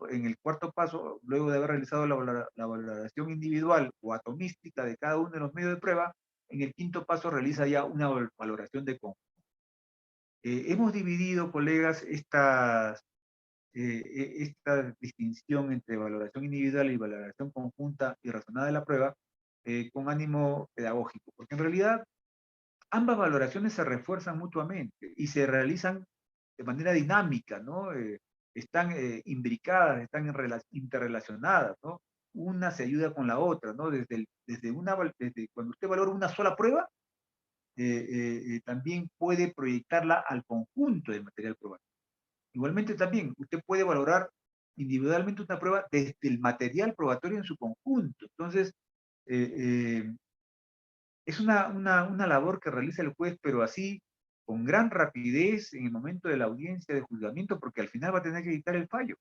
en el cuarto paso, luego de haber realizado la valoración individual o atomística de cada uno de los medios de prueba, en el quinto paso realiza ya una valoración de conjunto. Hemos dividido, colegas, esta distinción entre valoración individual y valoración conjunta y razonada de la prueba con ánimo pedagógico, porque en realidad ambas valoraciones se refuerzan mutuamente y se realizan de manera dinámica, ¿no? Están imbricadas, están interrelacionadas, ¿no? Una se ayuda con la otra, ¿no? Desde cuando usted valora una sola prueba, también puede proyectarla al conjunto del material probatorio. Igualmente también, usted puede valorar individualmente una prueba desde el material probatorio en su conjunto. Entonces, es una labor que realiza el juez, pero así, con gran rapidez en el momento de la audiencia de juzgamiento, porque al final va a tener que dictar el fallo,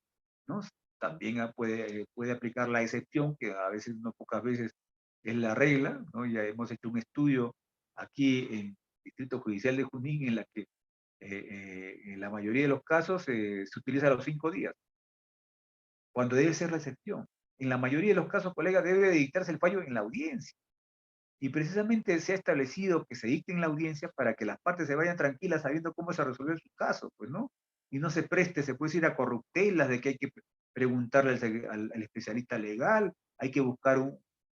¿no? También puede aplicar la excepción, que a veces, no pocas veces, es la regla, ¿no? Ya hemos hecho un estudio aquí en el Distrito Judicial de Junín en la que en la mayoría de los casos se utiliza los 5 días, cuando debe ser la excepción. En la mayoría de los casos, colega, debe dictarse el fallo en la audiencia. Y precisamente se ha establecido que se dicte en la audiencia para que las partes se vayan tranquilas sabiendo cómo se resolvió su caso, pues, ¿no? Y no se preste, se puede ir a corruptelas de que hay que preguntarle al especialista legal, hay que buscar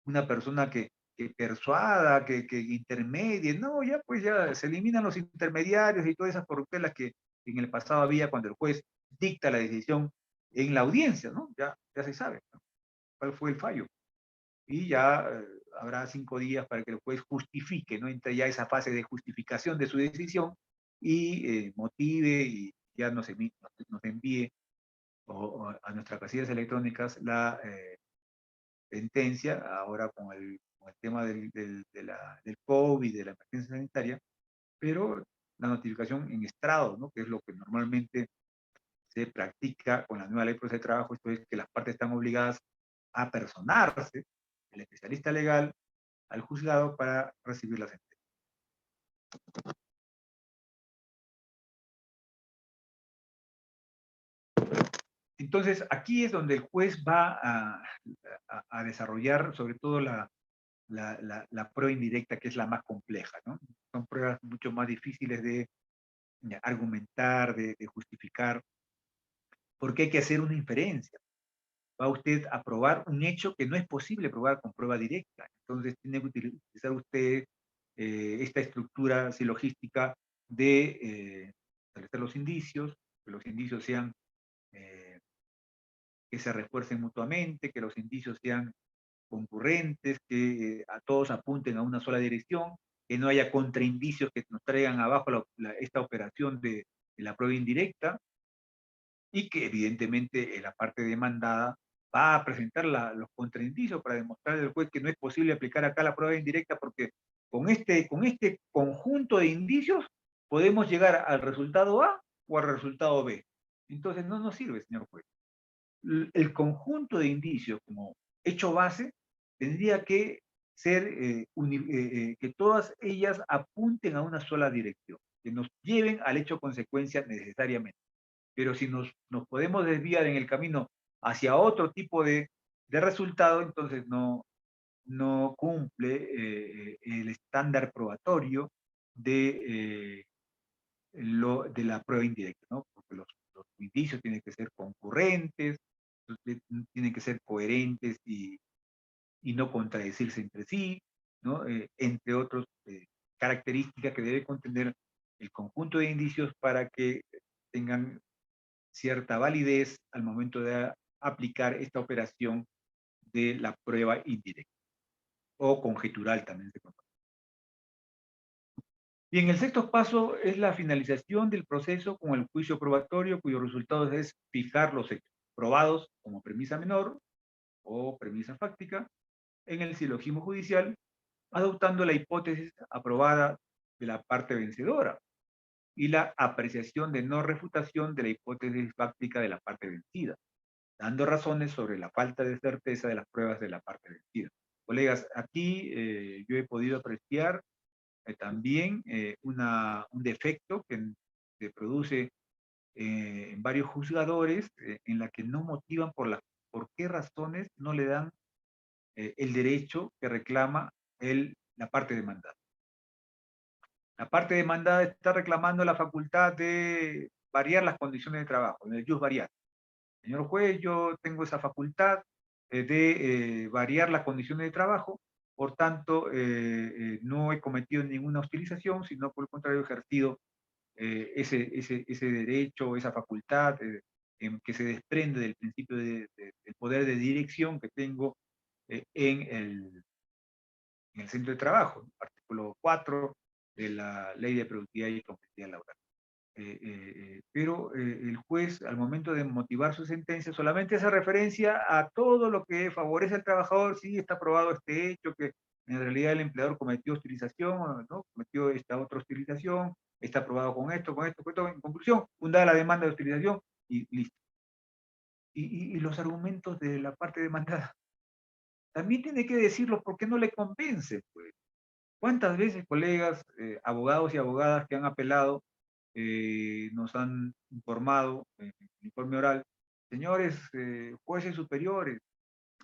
una persona que persuada, que intermedie. No, ya pues ya se eliminan los intermediarios y todas esas corruptelas que en el pasado había cuando el juez dicta la decisión en la audiencia, ¿no? Ya se sabe, ¿no? ¿Cuál fue el fallo? Y ya habrá 5 días para que el juez justifique, ¿no? Entre ya esa fase de justificación de su decisión y motive y ya nos envíe a nuestras casillas electrónicas la sentencia, ahora con el tema del COVID, de la emergencia sanitaria, pero la notificación en estrado, ¿no? Que es lo que normalmente se practica con la nueva ley de trabajo, esto es que las partes están obligadas a personarse, el especialista legal, al juzgado para recibir la sentencia. Entonces, aquí es donde el juez va a desarrollar sobre todo la prueba indirecta, que es la más compleja, ¿no? Son pruebas mucho más difíciles de argumentar, de justificar, porque hay que hacer una inferencia. Va usted a probar un hecho que no es posible probar con prueba directa. Entonces tiene que utilizar usted esta estructura silogística de establecer los indicios, que los indicios sean, que se refuercen mutuamente, que los indicios sean concurrentes, que a todos apunten a una sola dirección, que no haya contraindicios que nos traigan abajo esta operación de la prueba indirecta, y que evidentemente la parte demandada va a presentar los contraindicios para demostrar al juez que no es posible aplicar acá la prueba indirecta porque con este conjunto de indicios podemos llegar al resultado A o al resultado B. Entonces no nos sirve, señor juez. El conjunto de indicios como hecho base tendría que ser, que todas ellas apunten a una sola dirección, que nos lleven al hecho consecuencia necesariamente. Pero si nos podemos desviar en el camino hacia otro tipo de resultado, entonces no cumple el estándar probatorio de, de la prueba indirecta, ¿no? Porque los indicios tienen que ser concurrentes, tienen que ser coherentes y no contradecirse entre sí, ¿no? Entre otras características que debe contener el conjunto de indicios para que tengan cierta validez al momento de aplicar esta operación de la prueba indirecta o conjetural también se conoce. Bien, el sexto paso es la finalización del proceso con el juicio probatorio, cuyo resultado es fijar los hechos probados como premisa menor o premisa fáctica en el silogismo judicial, adoptando la hipótesis aprobada de la parte vencedora y la apreciación de no refutación de la hipótesis fáctica de la parte vencida, dando razones sobre la falta de certeza de las pruebas de la parte vencida. Colegas, aquí yo he podido apreciar también un defecto que se produce en varios juzgadores en la que no motivan por qué razones no le dan el derecho que reclama la parte demandada. La parte demandada está reclamando la facultad de variar las condiciones de trabajo, en el jus variar. Señor juez, yo tengo esa facultad de variar las condiciones de trabajo, por tanto, no he cometido ninguna hostilización, sino por el contrario he ejercido ese derecho, esa facultad que se desprende del principio del poder de dirección que tengo en el centro de trabajo, artículo 4 de la Ley de Productividad y Competitividad Laboral. Pero el juez, al momento de motivar su sentencia, solamente hace referencia a todo lo que favorece al trabajador. Sí, está probado este hecho, que en realidad el empleador cometió hostilización, ¿no? Cometió esta otra hostilización, está probado con esto, con esto, con esto. En conclusión, fundada la demanda de hostilización y listo. Y los argumentos de la parte demandada también tiene que decirlos porque no le convence, pues. ¿Cuántas veces, colegas, abogados y abogadas que han apelado, nos han informado en el informe oral, señores jueces superiores,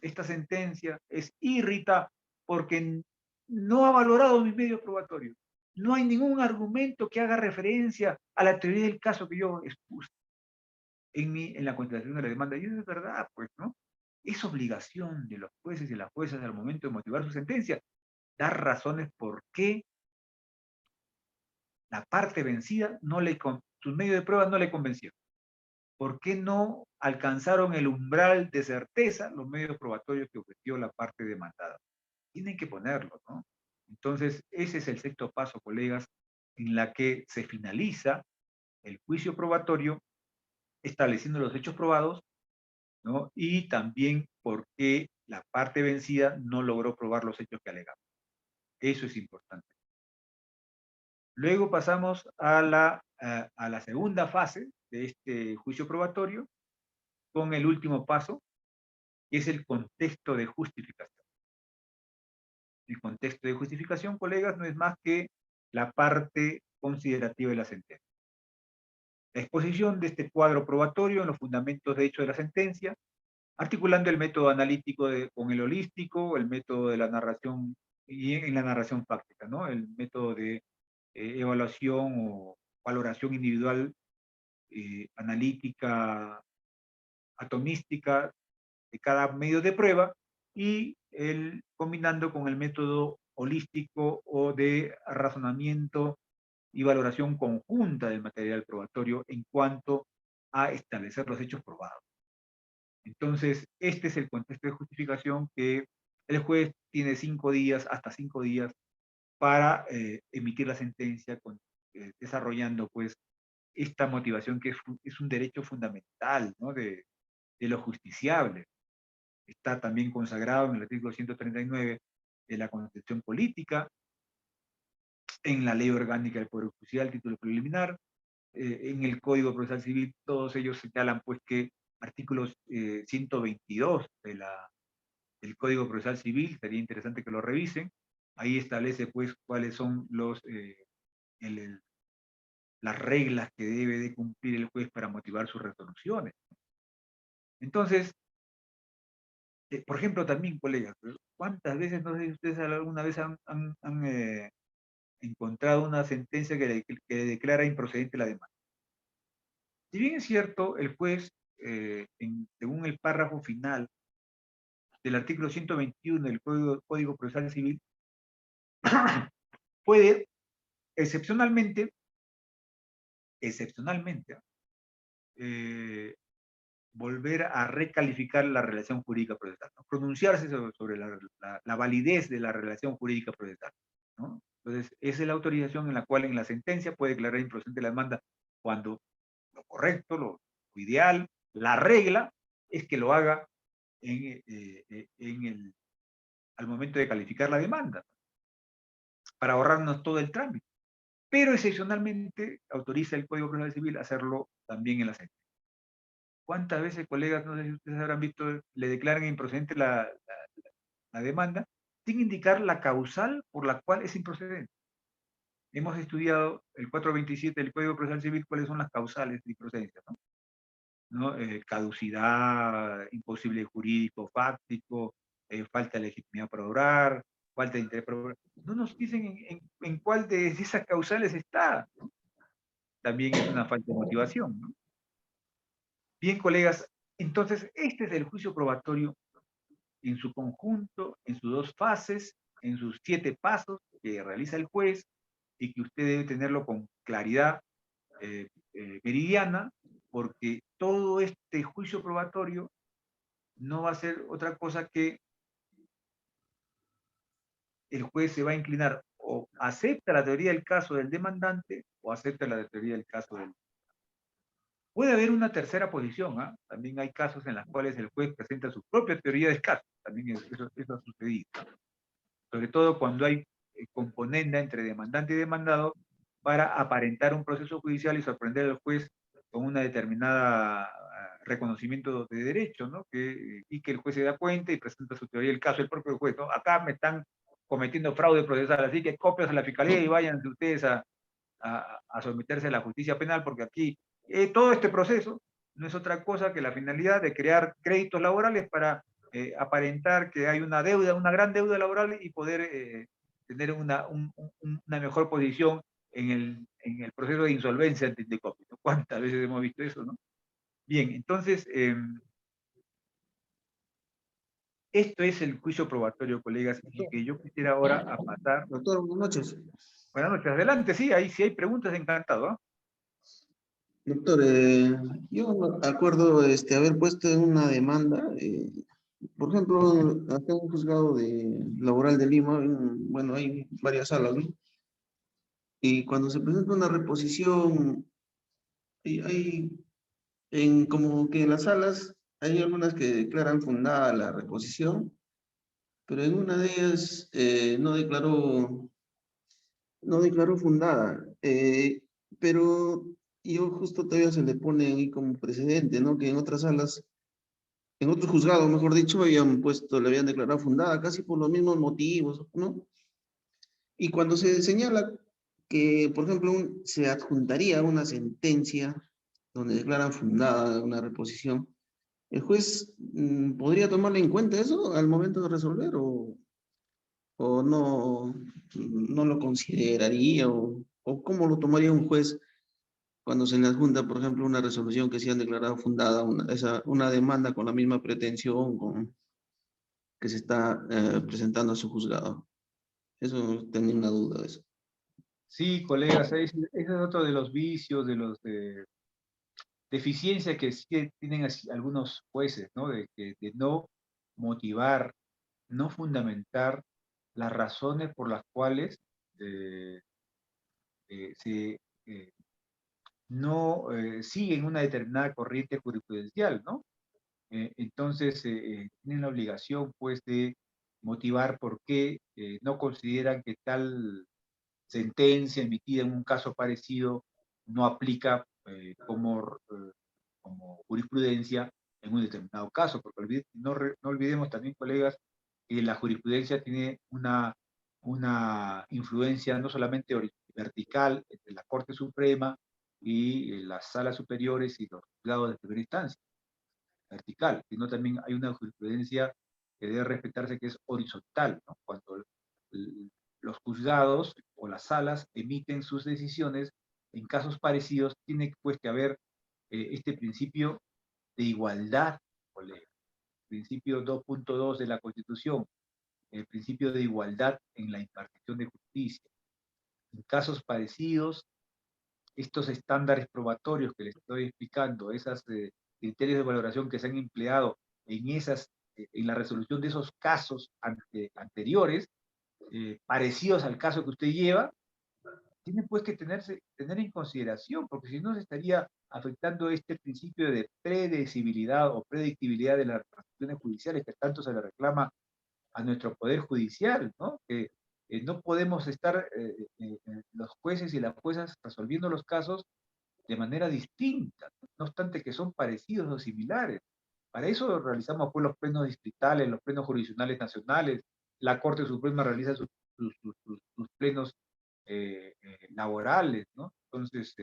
esta sentencia es irrita porque no ha valorado mis medios probatorios? No hay ningún argumento que haga referencia a la teoría del caso que yo expuse en la contestación de la demanda. Y eso es verdad, pues, ¿no? Es obligación de los jueces y las juezas al momento de motivar su sentencia dar razones por qué la parte vencida, sus medios de prueba no le convencieron. ¿Por qué no alcanzaron el umbral de certeza los medios probatorios que ofreció la parte demandada? Tienen que ponerlo, ¿no? Entonces, ese es el sexto paso, colegas, en la que se finaliza el juicio probatorio, estableciendo los hechos probados, ¿no? Y también por qué la parte vencida no logró probar los hechos que alegaba. Eso es importante. Luego pasamos a la segunda fase de este juicio probatorio, con el último paso, que es el contexto de justificación. El contexto de justificación, colegas, no es más que la parte considerativa de la sentencia. La exposición de este cuadro probatorio en los fundamentos de hecho de la sentencia, articulando el método analítico con el holístico, el método de la narración y en la narración fáctica, ¿no? El método de evaluación o valoración individual, analítica, atomística de cada medio de prueba y combinando con el método holístico o de razonamiento y valoración conjunta del material probatorio en cuanto a establecer los hechos probados. Entonces, este es el contexto de justificación que el juez tiene 5 días, hasta 5 días, para emitir la sentencia, desarrollando pues esta motivación que es un derecho fundamental, ¿no? de lo justiciable. Está también consagrado en el artículo 139 de la Constitución Política, en la Ley Orgánica del Poder Judicial, título preliminar, en el Código Procesal Civil, todos ellos señalan pues que artículos 122 del Código Procesal Civil, sería interesante que lo revisen, ahí establece pues cuáles son las reglas que debe de cumplir el juez para motivar sus resoluciones. Entonces, por ejemplo, también, colegas, ¿cuántas veces, no sé si ustedes alguna vez han encontrado una sentencia que declara improcedente la demanda? Si bien es cierto, el juez, según el párrafo final del artículo 121 del Código Procesal Civil, puede excepcionalmente, eh, volver a recalificar la relación jurídica procesal, ¿no? Pronunciarse sobre la validez de la relación jurídica procesal, ¿no? Entonces, esa es la autorización en la cual en la sentencia puede declarar improcedente la demanda cuando lo correcto, lo ideal, la regla es que lo haga al momento de calificar la demanda, para ahorrarnos todo el trámite. Pero excepcionalmente autoriza el Código Procesal Civil a hacerlo también en la sentencia. ¿Cuántas veces, colegas, no sé si ustedes habrán visto, le declaran improcedente la demanda sin indicar la causal por la cual es improcedente? Hemos estudiado el 427 del Código Procesal Civil, cuáles son las causales de improcedencia, ¿no? Caducidad, imposible jurídico, fáctico, falta de legitimidad para obrar, falta de interés para obrar. No nos dicen en cuál de esas causales está, ¿no? También es una falta de motivación, ¿no? Bien, colegas, entonces este es el juicio probatorio en su conjunto, en sus dos fases, en sus 7 pasos que realiza el juez y que usted debe tenerlo con claridad meridiana, porque todo este juicio probatorio no va a ser otra cosa que el juez se va a inclinar o acepta la teoría del caso del demandante o acepta la teoría del caso del... Puede haber una tercera posición, ¿ah? También hay casos en los cuales el juez presenta su propia teoría del caso, también eso ha sucedido. Sobre todo cuando hay componenda entre demandante y demandado para aparentar un proceso judicial y sorprender al juez con una determinada reconocimiento de derecho, ¿no? Y que el juez se da cuenta y presenta su teoría del caso, el propio juez, ¿no? Acá me están cometiendo fraude procesal, así que copias a la fiscalía y vayan ustedes a someterse a la justicia penal, porque aquí todo este proceso no es otra cosa que la finalidad de crear créditos laborales para aparentar que hay una deuda, una gran deuda laboral y poder tener una mejor posición en el proceso de insolvencia ante Indecopi, ¿no? ¿Cuántas veces hemos visto eso, no? Bien, entonces, esto es el juicio probatorio, colegas, y que yo quisiera ahora a pasar. Doctor, buenas noches. Buenas noches, adelante, sí, ahí si hay preguntas, encantado, ¿eh? Doctor, yo me acuerdo haber puesto en una demanda, por ejemplo, acá en un juzgado laboral de Lima, bueno, hay varias salas, ¿no? Y cuando se presenta una reposición, hay como que en las salas hay algunas que declaran fundada la reposición, pero en una de ellas no declaró fundada, pero yo justo todavía se le pone ahí como precedente, ¿no? Que en otras salas, en otros juzgados, mejor dicho, le habían declarado fundada casi por los mismos motivos, ¿no? Y cuando se señala que, por ejemplo, se adjuntaría una sentencia donde declaran fundada una reposición, ¿el juez podría tomarle en cuenta eso al momento de resolver o no lo consideraría o cómo lo tomaría un juez cuando se le adjunta, por ejemplo, una resolución que se han declarado fundada, una demanda con la misma pretensión que se está presentando a su juzgado? Eso tenía una duda de eso. Sí, colegas, ese es otro de los vicios, de los deficiencias que sí tienen algunos jueces, ¿no? De no motivar, no fundamentar las razones por las cuales eh, se no siguen una determinada corriente jurisprudencial, ¿no? Entonces, tienen la obligación, pues, de motivar por qué no consideran que tal sentencia emitida en un caso parecido no aplica como jurisprudencia en un determinado caso, porque no olvidemos también, colegas, que la jurisprudencia tiene una influencia no solamente vertical entre la Corte Suprema y las salas superiores y los juzgados de primera instancia, vertical, sino también hay una jurisprudencia que debe respetarse, que es horizontal, ¿no? Cuando los juzgados o las salas emiten sus decisiones en casos parecidos, tiene pues que haber este principio de igualdad, colega. Principio 2.2 de la Constitución, el principio de igualdad en la impartición de justicia. En casos parecidos, estos estándares probatorios que les estoy explicando, esos criterios de valoración que se han empleado en la resolución de esos casos anteriores, parecidos al caso que usted lleva, tienen pues que tener en consideración, porque si no se estaría afectando este principio de predecibilidad o predictibilidad de las transacciones judiciales que tanto se le reclama a nuestro Poder Judicial, ¿no? Que no podemos estar los jueces y las juezas resolviendo los casos de manera distinta, no obstante que son parecidos o similares. Para eso realizamos pues los plenos distritales, los plenos jurisdiccionales nacionales, la Corte Suprema realiza sus plenos laborales, ¿no? Entonces,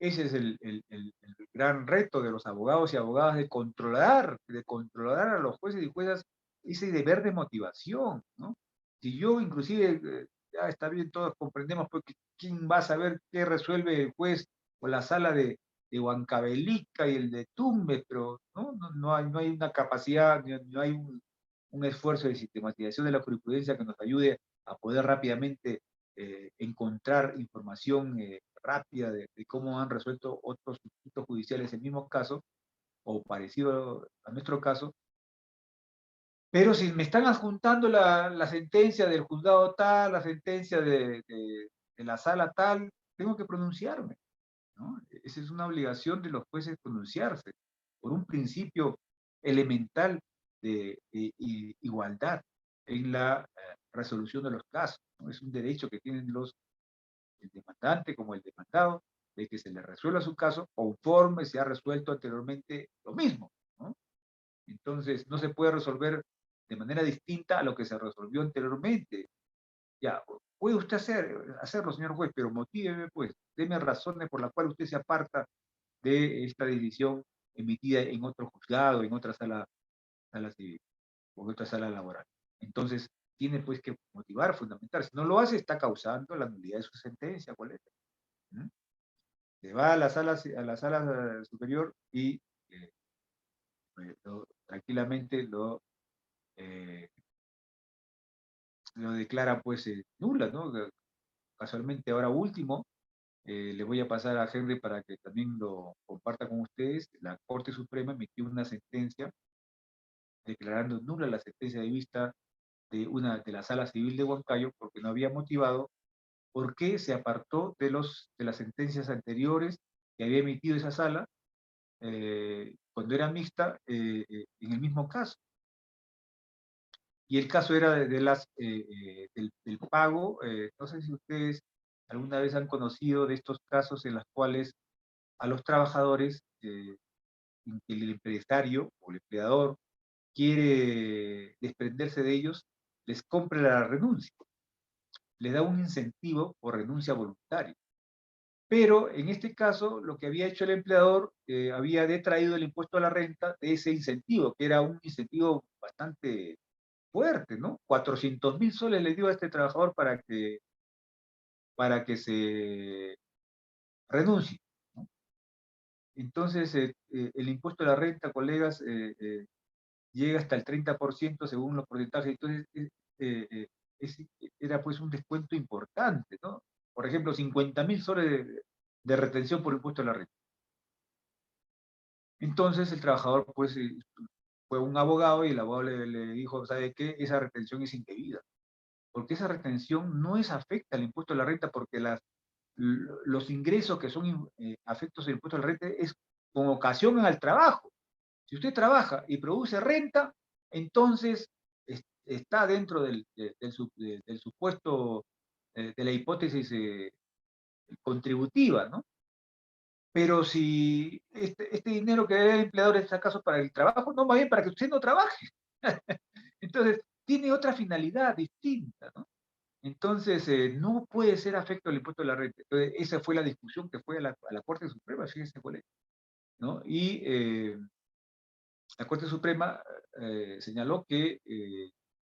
ese es el gran reto de los abogados y abogadas de controlar a los jueces y juezas ese deber de motivación, ¿no? Si yo inclusive, ya está bien, todos comprendemos pues quién va a saber qué resuelve el juez o la sala de Huancavelica y el de Tumbes, pero no hay una capacidad, no hay un esfuerzo de sistematización de la jurisprudencia que nos ayude a poder rápidamente encontrar información rápida de cómo han resuelto otros institutos judiciales el mismo caso, o parecido a nuestro caso. Pero si me están adjuntando la sentencia del juzgado tal, la sentencia de la sala tal, tengo que pronunciarme, ¿no? Esa es una obligación de los jueces pronunciarse, por un principio elemental de igualdad en la resolución de los casos, ¿no? Es un derecho que tienen el demandante como el demandado, de que se le resuelva su caso conforme se ha resuelto anteriormente lo mismo, ¿no? Entonces, no se puede resolver de manera distinta a lo que se resolvió anteriormente. Ya, puede usted hacerlo, señor juez, pero motíveme, pues, deme razones por las cuales usted se aparta de esta decisión emitida en otro juzgado, en otra sala civil, o en otra sala laboral. Entonces, tiene pues que motivar, fundamentar. Si no lo hace, está causando la nulidad de su sentencia, colega. ¿Mm? Se va a la sala superior y tranquilamente eh, lo declara pues nula, ¿no? Casualmente ahora último, le voy a pasar a Henry para que también lo comparta con ustedes. La Corte Suprema emitió una sentencia declarando nula la sentencia de vista de la Sala Civil de Huancayo porque no había motivado por qué se apartó de las sentencias anteriores que había emitido esa sala cuando era mixta en el mismo caso. Y el caso era del pago. No sé si ustedes alguna vez han conocido de estos casos en los cuales a los trabajadores, el empresario o el empleador quiere desprenderse de ellos, les compra la renuncia, les da un incentivo por renuncia voluntaria. Pero en este caso, lo que había hecho el empleador, había detraído el impuesto a la renta de ese incentivo, que era un incentivo bastante fuerte, ¿no? 400.000 soles le dio a este trabajador para que se renuncie, ¿no? Entonces, el impuesto a la renta, colegas, llega hasta el 30% según los porcentajes. Entonces, eh, eh, es- era pues un descuento importante, ¿no? Por ejemplo, 50.000 soles de retención por impuesto a la renta. Entonces, el trabajador pues fue un abogado y el abogado le dijo, ¿sabe qué? Esa retención es indebida, porque esa retención no es afecta al impuesto a la renta, porque los ingresos que son afectos al impuesto a la renta es con ocasión al trabajo. Si usted trabaja y produce renta, entonces está dentro del supuesto de la hipótesis contributiva, ¿no? Pero si este dinero que debe el empleador es acaso para el trabajo, no, más bien para que usted no trabaje. Entonces, tiene otra finalidad distinta, ¿no? Entonces, no puede ser afecto al impuesto de la renta. Entonces, esa fue la discusión que fue a la Corte Suprema, fíjense cuál es, ¿no? Y la Corte Suprema señaló que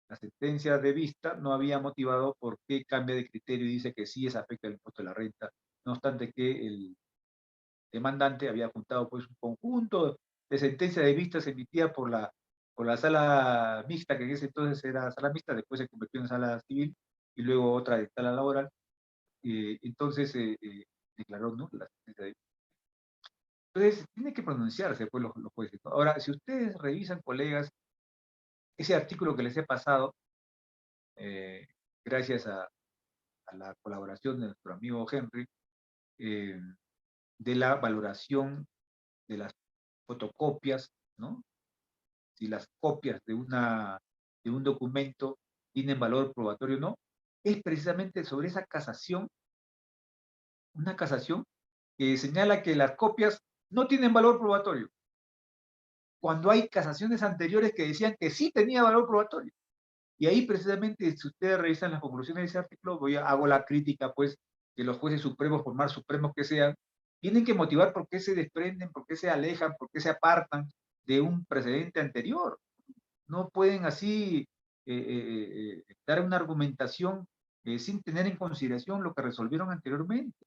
la sentencia de vista no había motivado por qué cambia de criterio y dice que sí es afecto al impuesto de la renta, no obstante que el demandante había juntado pues un conjunto de sentencias de vistas emitidas por la sala mixta, que en ese entonces era sala mixta, después se convirtió en sala civil, y luego otra de sala laboral, entonces declaró ¿no? La sentencia de vista. Entonces, tiene que pronunciarse pues los jueces, ¿no? Ahora, si ustedes revisan, colegas, ese artículo que les he pasado, eh, gracias a la colaboración de nuestro amigo Henry, eh, de la valoración de las fotocopias, ¿no? Si las copias de un documento tienen valor probatorio o no, es precisamente sobre esa casación, una casación que señala que las copias no tienen valor probatorio, cuando hay casaciones anteriores que decían que sí tenía valor probatorio. Y ahí precisamente, si ustedes revisan las conclusiones de ese artículo, hago la crítica, pues, que los jueces supremos, por más supremos que sean, tienen que motivar por qué se desprenden, por qué se alejan, por qué se apartan de un precedente anterior. No pueden así dar una argumentación sin tener en consideración lo que resolvieron anteriormente.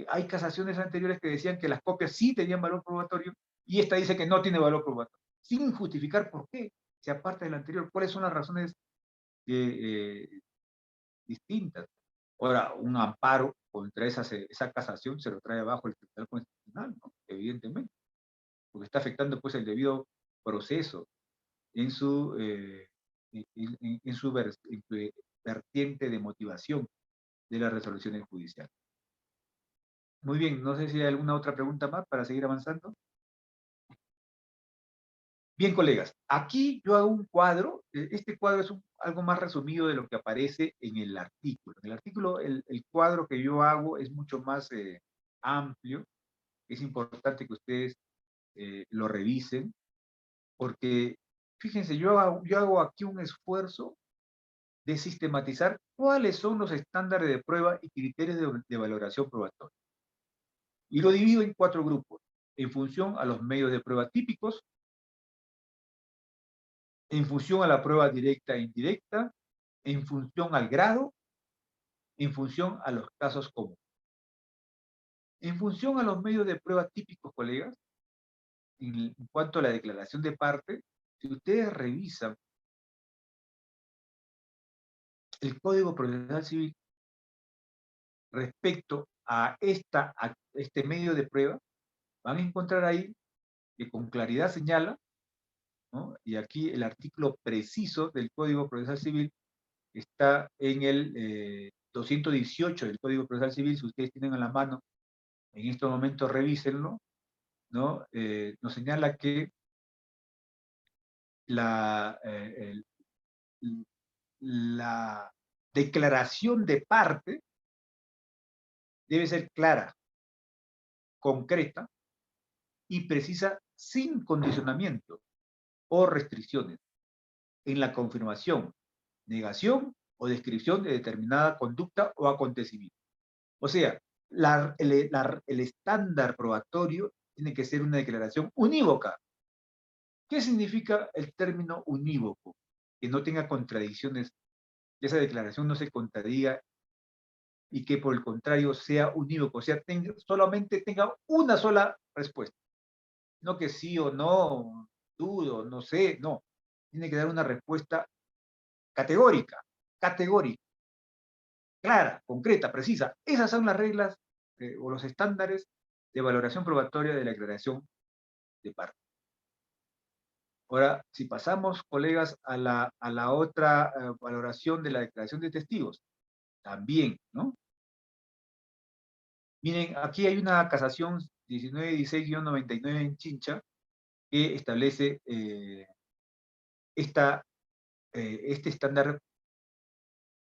Hay casaciones anteriores que decían que las copias sí tenían valor probatorio y esta dice que no tiene valor probatorio, sin justificar por qué se aparta del anterior, cuáles son las razones distintas. Ahora, un amparo contra esa casación se lo trae abajo el Tribunal Constitucional, ¿no? Evidentemente, porque está afectando pues el debido proceso en su, en su vertiente de motivación de las resoluciones judiciales. Muy bien, no sé si hay alguna otra pregunta más para seguir avanzando. Bien, colegas, aquí yo hago un cuadro. Este cuadro es algo más resumido de lo que aparece en el artículo. En el artículo, el cuadro que yo hago es mucho más amplio. Es importante que ustedes lo revisen, porque, fíjense, yo hago aquí un esfuerzo de sistematizar cuáles son los estándares de prueba y criterios de valoración probatoria. Y lo divido en 4 grupos, en función a los medios de prueba típicos, en función a la prueba directa e indirecta, en función al grado, en función a los casos comunes. En función a los medios de prueba típicos, colegas, en cuanto a la declaración de parte, si ustedes revisan el Código Procesal Civil respecto a este medio de prueba, van a encontrar ahí que con claridad señala, ¿no? Y aquí el artículo preciso del Código Procesal Civil está en el 218 del Código Procesal Civil. Si ustedes tienen a la mano, en estos momentos revísenlo, ¿no? Nos señala que la, la declaración de parte debe ser clara, concreta y precisa, sin condicionamiento o restricciones en la confirmación, negación o descripción de determinada conducta o acontecimiento. O sea, el estándar probatorio tiene que ser una declaración unívoca. ¿Qué significa el término unívoco? Que no tenga contradicciones, que esa declaración no se contradiga y que por el contrario sea unívoco, o sea, solamente tenga una sola respuesta. No que sí o no, dudo, no sé, no. Tiene que dar una respuesta categórica, clara, concreta, precisa. Esas son las reglas o los estándares de valoración probatoria de la declaración de parte. Ahora, si pasamos, colegas, a la otra valoración de la declaración de testigos, también, ¿no? Miren, aquí hay una casación 1916-99 en Chincha que establece este estándar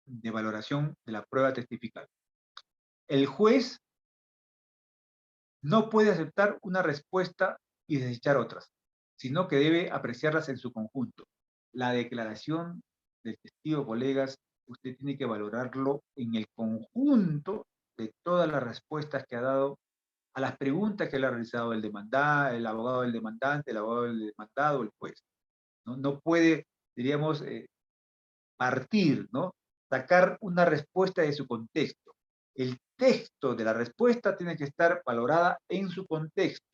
de valoración de la prueba testifical. El juez no puede aceptar una respuesta y desechar otras, sino que debe apreciarlas en su conjunto. La declaración del testigo, colegas, usted tiene que valorarlo en el conjunto de todas las respuestas que ha dado a las preguntas que le ha realizado el demandado, el abogado del demandante, el abogado del demandado, el juez. No puede, diríamos, partir, ¿no? Sacar una respuesta de su contexto. El texto de la respuesta tiene que estar valorada en su contexto.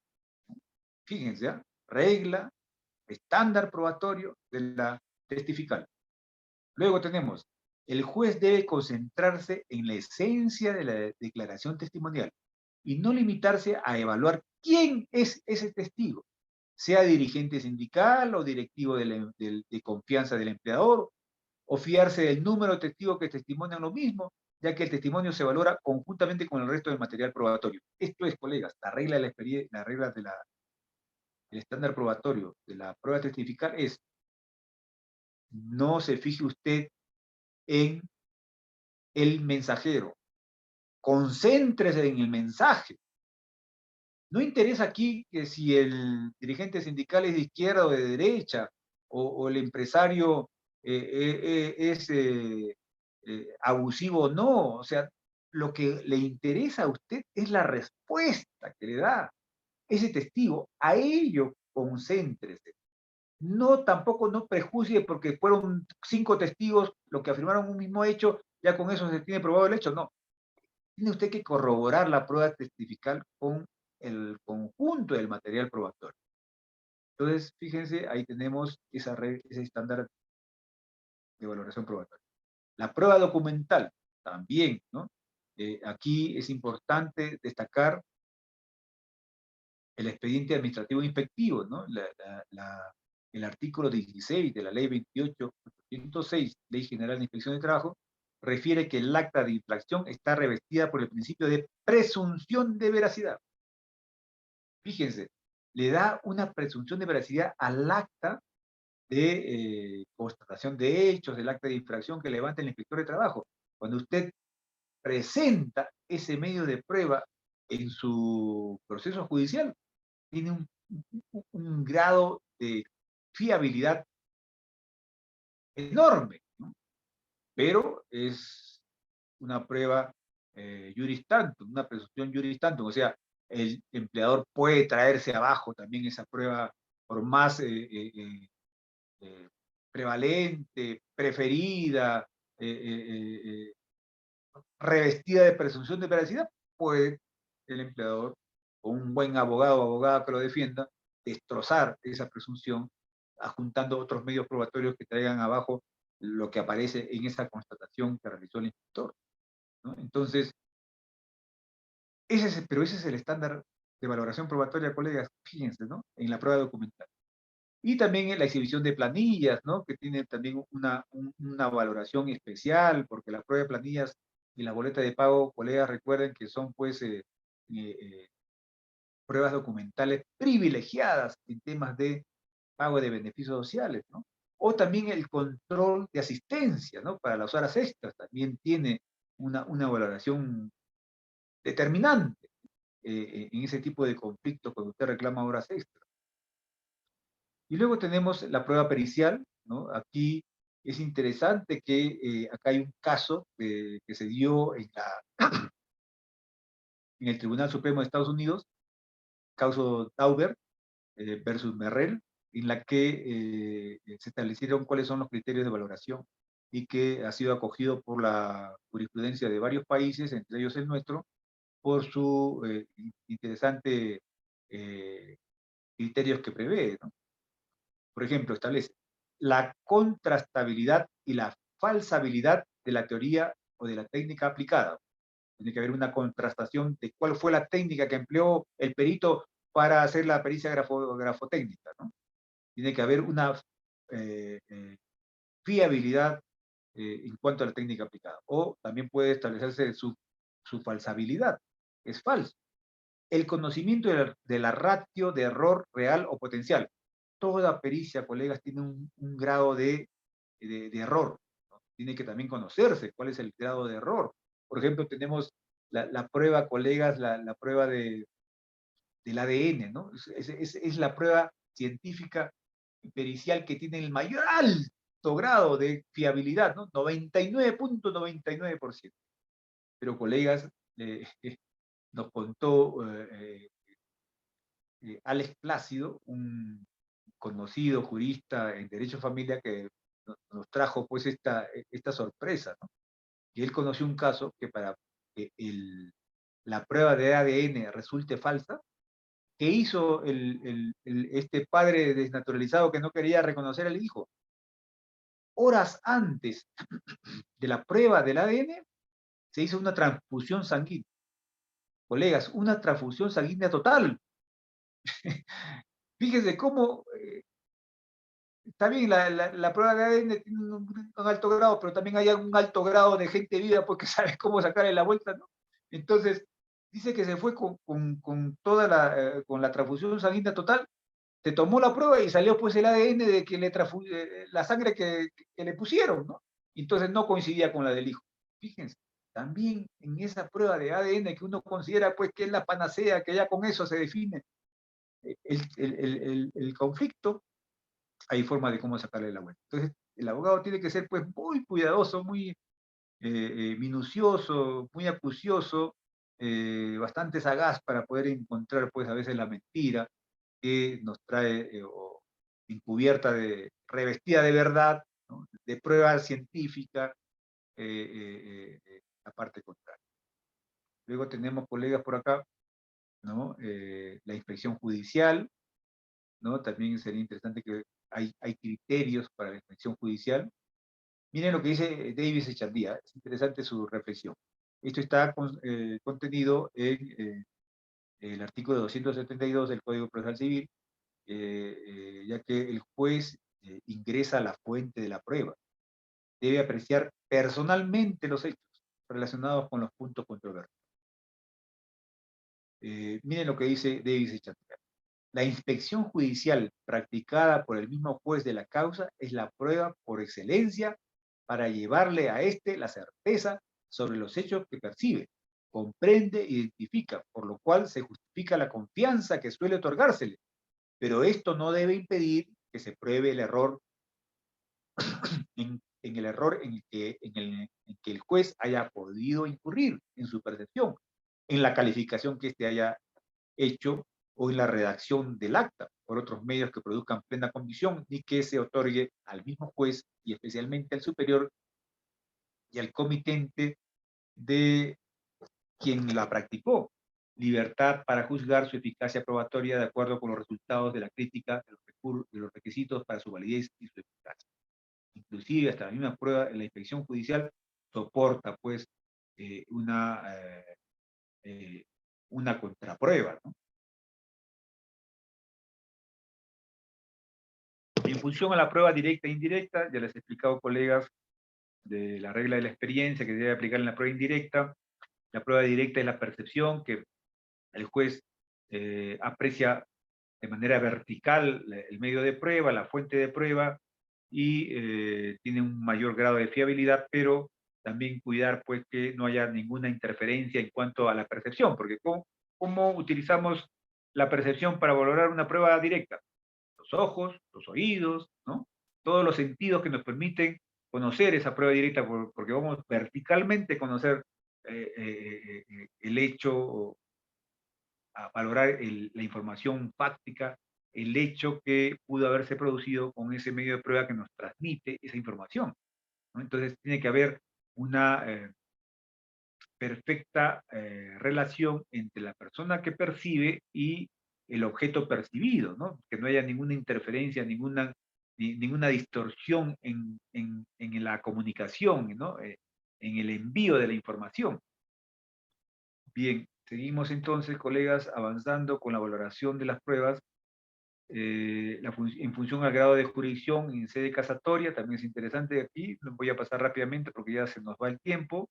Fíjense, ¿eh? Regla, estándar probatorio de la testifical. Luego tenemos, el juez debe concentrarse en la esencia de la declaración testimonial y no limitarse a evaluar quién es ese testigo, sea dirigente sindical o directivo de confianza del empleador, o fiarse del número de testigos que testimonian lo mismo, ya que el testimonio se valora conjuntamente con el resto del material probatorio. Esto es, colegas, la regla de la experiencia, la regla del estándar probatorio de la prueba testifical es: no se fije usted en el mensajero, concéntrese en el mensaje. No interesa aquí que si el dirigente sindical es de izquierda o de derecha, o el empresario es abusivo o no. O sea, lo que le interesa a usted es la respuesta que le da ese testigo. A ello concéntrese. No, tampoco no prejucie porque fueron 5 testigos los que afirmaron un mismo hecho, ya con eso se tiene probado el hecho. No, tiene usted que corroborar la prueba testifical con el conjunto del material probatorio. Entonces, fíjense, ahí tenemos ese estándar de valoración probatoria. La prueba documental, también, ¿no? Aquí es importante destacar el expediente administrativo inspectivo, ¿no? El artículo 16 de la ley 28.806, Ley General de Inspección de Trabajo, refiere que el acta de infracción está revestida por el principio de presunción de veracidad. Fíjense, le da una presunción de veracidad al acta de constatación de hechos, del acta de infracción que levanta el inspector de trabajo. Cuando usted presenta ese medio de prueba en su proceso judicial, tiene un grado de fiabilidad enorme, ¿no? Pero es una prueba juris tantum, una presunción juris tantum, o sea, el empleador puede traerse abajo también esa prueba por más prevalente, preferida, revestida de presunción de veracidad, puede el empleador, con un buen abogado o abogada que lo defienda, destrozar esa presunción, adjuntando otros medios probatorios que traigan abajo lo que aparece en esa constatación que realizó el inspector, ¿no? Entonces, pero ese es el estándar de valoración probatoria, colegas, fíjense, ¿no? En la prueba documental. Y también la exhibición de planillas, ¿no? Que tiene también una valoración especial, porque la prueba de planillas y la boleta de pago, colegas, recuerden que son, pues, pruebas documentales privilegiadas en temas de pago de beneficios sociales, ¿no? O también el control de asistencia, ¿no? Para las horas extras también tiene una valoración determinante en ese tipo de conflicto cuando usted reclama horas extras. Y luego tenemos la prueba pericial, ¿no? Aquí es interesante que acá hay un caso que se dio en el Tribunal Supremo de Estados Unidos, caso Dauber versus Merrell, en la que se establecieron cuáles son los criterios de valoración y que ha sido acogido por la jurisprudencia de varios países, entre ellos el nuestro, por su interesante criterios que prevé, ¿no? Por ejemplo, establece la contrastabilidad y la falsabilidad de la teoría o de la técnica aplicada. Tiene que haber una contrastación de cuál fue la técnica que empleó el perito para hacer la pericia grafotécnica, ¿no? Tiene que haber una fiabilidad en cuanto a la técnica aplicada. O también puede establecerse su falsabilidad. Es falso. El conocimiento de la ratio de error real o potencial. Toda pericia, colegas, tiene un grado de error, ¿no? Tiene que también conocerse cuál es el grado de error. Por ejemplo, tenemos la prueba, colegas, la prueba del ADN, ¿no? Es la prueba científica y pericial que tiene el mayor alto grado de fiabilidad, ¿no? 99.99%. Pero, colegas, nos contó Alex Plácido, un conocido jurista en Derecho de Familia, que nos trajo pues esta sorpresa, ¿no? Y él conoció un caso que para que la prueba de ADN resulte falsa, ¿qué hizo este padre desnaturalizado que no quería reconocer al hijo? Horas antes de la prueba del ADN, se hizo una transfusión sanguínea. Colegas, una transfusión sanguínea total. Fíjense cómo está bien, la prueba de ADN tiene un alto grado, pero también hay un alto grado de gente viva porque sabe cómo sacarle la vuelta, ¿no? Entonces, dice que se fue con toda con la transfusión sanguínea total, se tomó la prueba y salió pues el ADN de que la sangre que le pusieron, ¿no? Entonces no coincidía con la del hijo. Fíjense, también en esa prueba de ADN que uno considera pues que es la panacea, que ya con eso se define el conflicto, hay forma de cómo sacarle la vuelta. Entonces, el abogado tiene que ser pues muy cuidadoso, muy minucioso, muy acucioso, bastante sagaz para poder encontrar pues a veces la mentira que nos trae encubierta revestida de verdad, ¿no? De prueba científica, la parte contraria. Luego tenemos colegas por acá, ¿no? La inspección judicial, ¿no? También sería interesante que hay criterios para la inspección judicial. Miren lo que dice Davis Echandía, es interesante su reflexión. Esto está contenido en el artículo 272 del Código Procesal Civil, ya que el juez ingresa a la fuente de la prueba. Debe apreciar personalmente los hechos relacionados con los puntos controvertidos. Miren lo que dice Davis Echandía. La inspección judicial practicada por el mismo juez de la causa es la prueba por excelencia para llevarle a éste la certeza sobre los hechos que percibe, comprende, identifica, por lo cual se justifica la confianza que suele otorgársele. Pero esto no debe impedir que se pruebe el error en el error en que el juez haya podido incurrir en su percepción, en la calificación que éste haya hecho o en la redacción del acta por otros medios que produzcan plena convicción, ni que se otorgue al mismo juez y especialmente al superior y al comitente de quien la practicó libertad para juzgar su eficacia probatoria de acuerdo con los resultados de la crítica de los requisitos para su validez y su eficacia. Inclusive hasta la misma prueba en la inspección judicial soporta pues una contraprueba, ¿no? En función a la prueba directa e indirecta, ya les he explicado, colegas, de la regla de la experiencia que se debe aplicar en la prueba indirecta. La prueba directa es la percepción que el juez aprecia de manera vertical el medio de prueba, la fuente de prueba, y tiene un mayor grado de fiabilidad, pero también cuidar pues que no haya ninguna interferencia en cuanto a la percepción, porque ¿cómo utilizamos la percepción para valorar una prueba directa? Los ojos, los oídos, ¿no? Todos los sentidos que nos permiten conocer esa prueba directa, porque vamos verticalmente a conocer el hecho, a valorar la información fáctica, el hecho que pudo haberse producido con ese medio de prueba que nos transmite esa información, ¿no? Entonces tiene que haber una perfecta relación entre la persona que percibe y el objeto percibido, ¿no? Que no haya ninguna interferencia, ninguna distorsión en la comunicación, ¿no? En el envío de la información. Bien, seguimos entonces, colegas, avanzando con la valoración de las pruebas. En función al grado de jurisdicción en sede casatoria, también es interesante aquí, lo voy a pasar rápidamente porque ya se nos va el tiempo.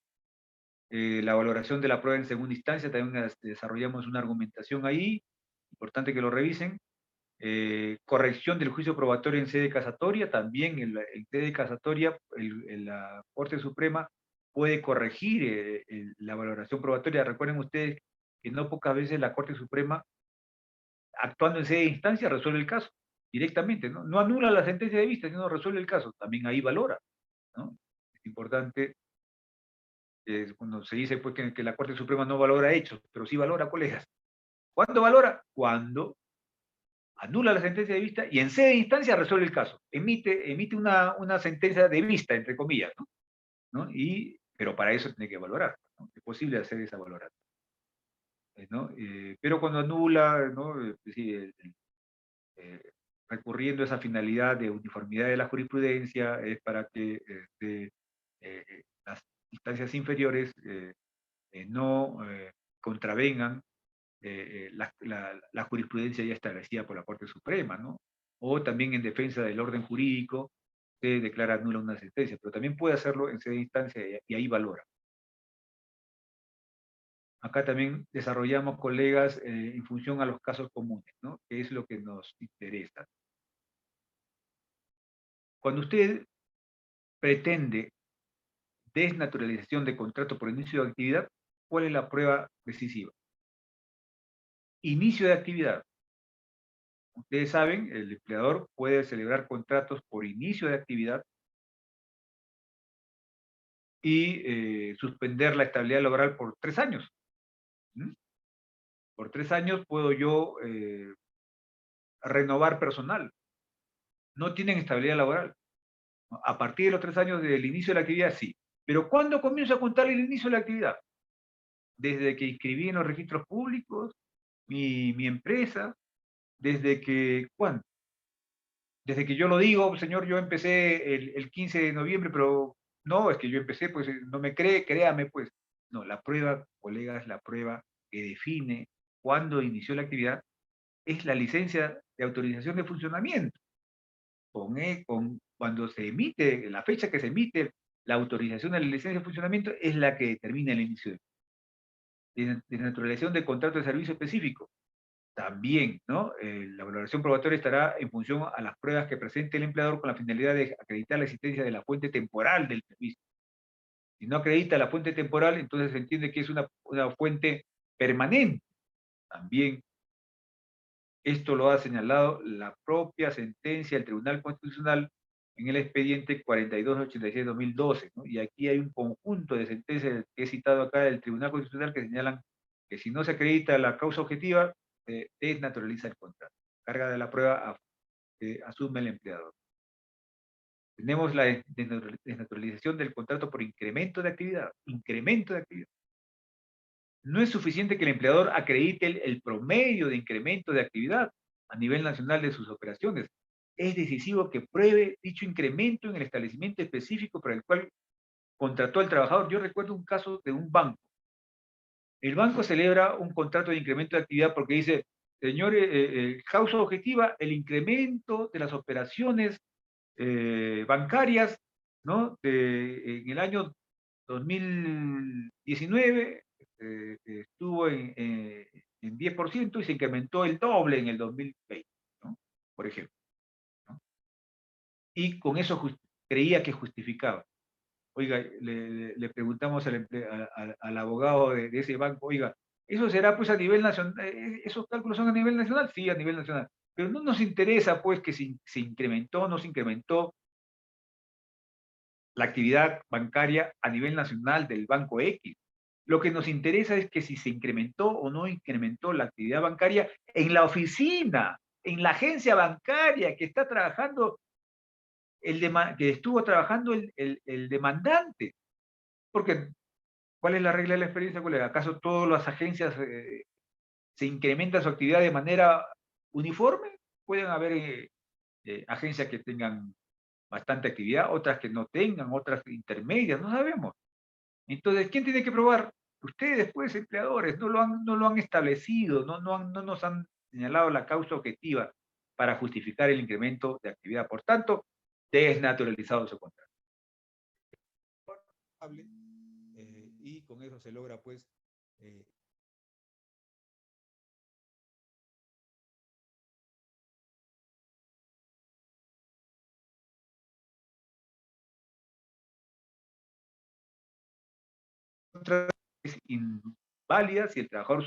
La valoración de la prueba en segunda instancia, también desarrollamos una argumentación ahí, importante que lo revisen. Corrección del juicio probatorio en sede casatoria, también en sede casatoria la Corte Suprema puede corregir la valoración probatoria. Recuerden ustedes que no pocas veces la Corte Suprema, actuando en sede de instancia, resuelve el caso directamente, ¿no? No anula la sentencia de vista, sino resuelve el caso. También ahí valora, ¿no? Es importante, cuando se dice pues, que la Corte Suprema no valora hechos, pero sí valora colegas. ¿Cuándo valora? Cuando anula la sentencia de vista y en sede de instancia resuelve el caso. Emite una sentencia de vista, entre comillas, ¿no? ¿No? Pero para eso tiene que valorar, ¿no? Es posible hacer esa valoración, ¿no? Pero cuando anula, ¿no? Sí, eh, recurriendo a esa finalidad de uniformidad de la jurisprudencia, es para que las instancias inferiores no contravengan la jurisprudencia ya establecida por la Corte Suprema, ¿no? O también en defensa del orden jurídico, se declara nula una sentencia, pero también puede hacerlo en sede de instancia y ahí valora. Acá también desarrollamos, colegas, en función a los casos comunes, ¿no? Que es lo que nos interesa. Cuando usted pretende desnaturalización de contrato por inicio de actividad, ¿cuál es la prueba decisiva? Inicio de actividad. Ustedes saben, el empleador puede celebrar contratos por inicio de actividad y suspender la estabilidad laboral por 3 años. ¿Mm? Por 3 años puedo yo renovar personal. No tienen estabilidad laboral. A partir de los 3 años del inicio de la actividad, sí. Pero ¿cuándo comienzo a contar el inicio de la actividad? Desde que inscribí en los registros públicos mi empresa, desde que, ¿cuándo? Desde que yo lo digo, señor, yo empecé el 15 de noviembre, pero no, es que yo empecé, pues no me cree, créame, pues. No, la prueba, colegas, la prueba que define cuándo inició la actividad es la licencia de autorización de funcionamiento. Cuando se emite, la fecha que se emite la autorización de la licencia de funcionamiento es la que determina el inicio de naturalización de contrato de servicio específico. También, ¿no? La valoración probatoria estará en función a las pruebas que presente el empleador con la finalidad de acreditar la existencia de la fuente temporal del servicio. Si no acredita la fuente temporal, entonces se entiende que es una fuente permanente. También esto lo ha señalado la propia sentencia del Tribunal Constitucional en el expediente 4286-2012, ¿no? Y aquí hay un conjunto de sentencias que he citado acá del Tribunal Constitucional que señalan que si no se acredita la causa objetiva, desnaturaliza el contrato. Carga de la prueba asume el empleador. Tenemos la desnaturalización del contrato por incremento de actividad. Incremento de actividad. No es suficiente que el empleador acredite el promedio de incremento de actividad a nivel nacional de sus operaciones. Es decisivo que pruebe dicho incremento en el establecimiento específico para el cual contrató al trabajador. Yo recuerdo un caso de un banco. El banco celebra un contrato de incremento de actividad porque dice, señores, causa objetiva, el incremento de las operaciones bancarias, ¿no? En el año 2019 estuvo en 10% y se incrementó el doble en el 2020, ¿no? Por ejemplo, ¿no? Y con eso creía que justificaba. Oiga, le preguntamos al abogado de ese banco, oiga, ¿eso será pues a nivel nacional? ¿Esos cálculos son a nivel nacional? Sí, a nivel nacional. Pero no nos interesa pues que se incrementó o no se incrementó la actividad bancaria a nivel nacional del banco X. Lo que nos interesa es que si se incrementó o no incrementó la actividad bancaria en la oficina, en la agencia bancaria que está trabajando, que estuvo trabajando el demandante. Porque, ¿cuál es la regla de la experiencia, colega? ¿Acaso todas las agencias se incrementa su actividad de manera uniforme? Pueden haber agencias que tengan bastante actividad, otras que no tengan, otras intermedias, no sabemos. Entonces, ¿quién tiene que probar? Ustedes, pues, empleadores, no lo han establecido, no nos han señalado la causa objetiva para justificar el incremento de actividad. Por tanto, desnaturalizado su contrato. Y con eso se logra, pues, es inválida si el trabajador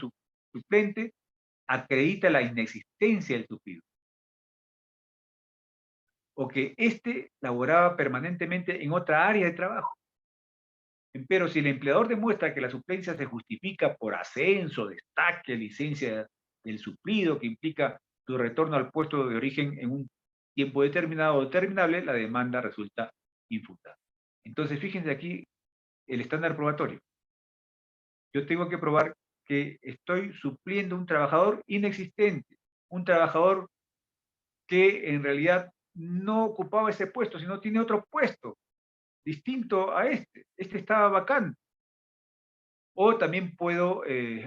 suplente acredita la inexistencia del suplido, o que éste laboraba permanentemente en otra área de trabajo. Pero si el empleador demuestra que la suplencia se justifica por ascenso, destaque, licencia del suplido, que implica su retorno al puesto de origen en un tiempo determinado o determinable, la demanda resulta infundada. Entonces, fíjense aquí el estándar probatorio. Yo tengo que probar que estoy supliendo un trabajador inexistente, un trabajador que en realidad no ocupaba ese puesto, sino tiene otro puesto distinto a este. Este estaba vacante. O también puedo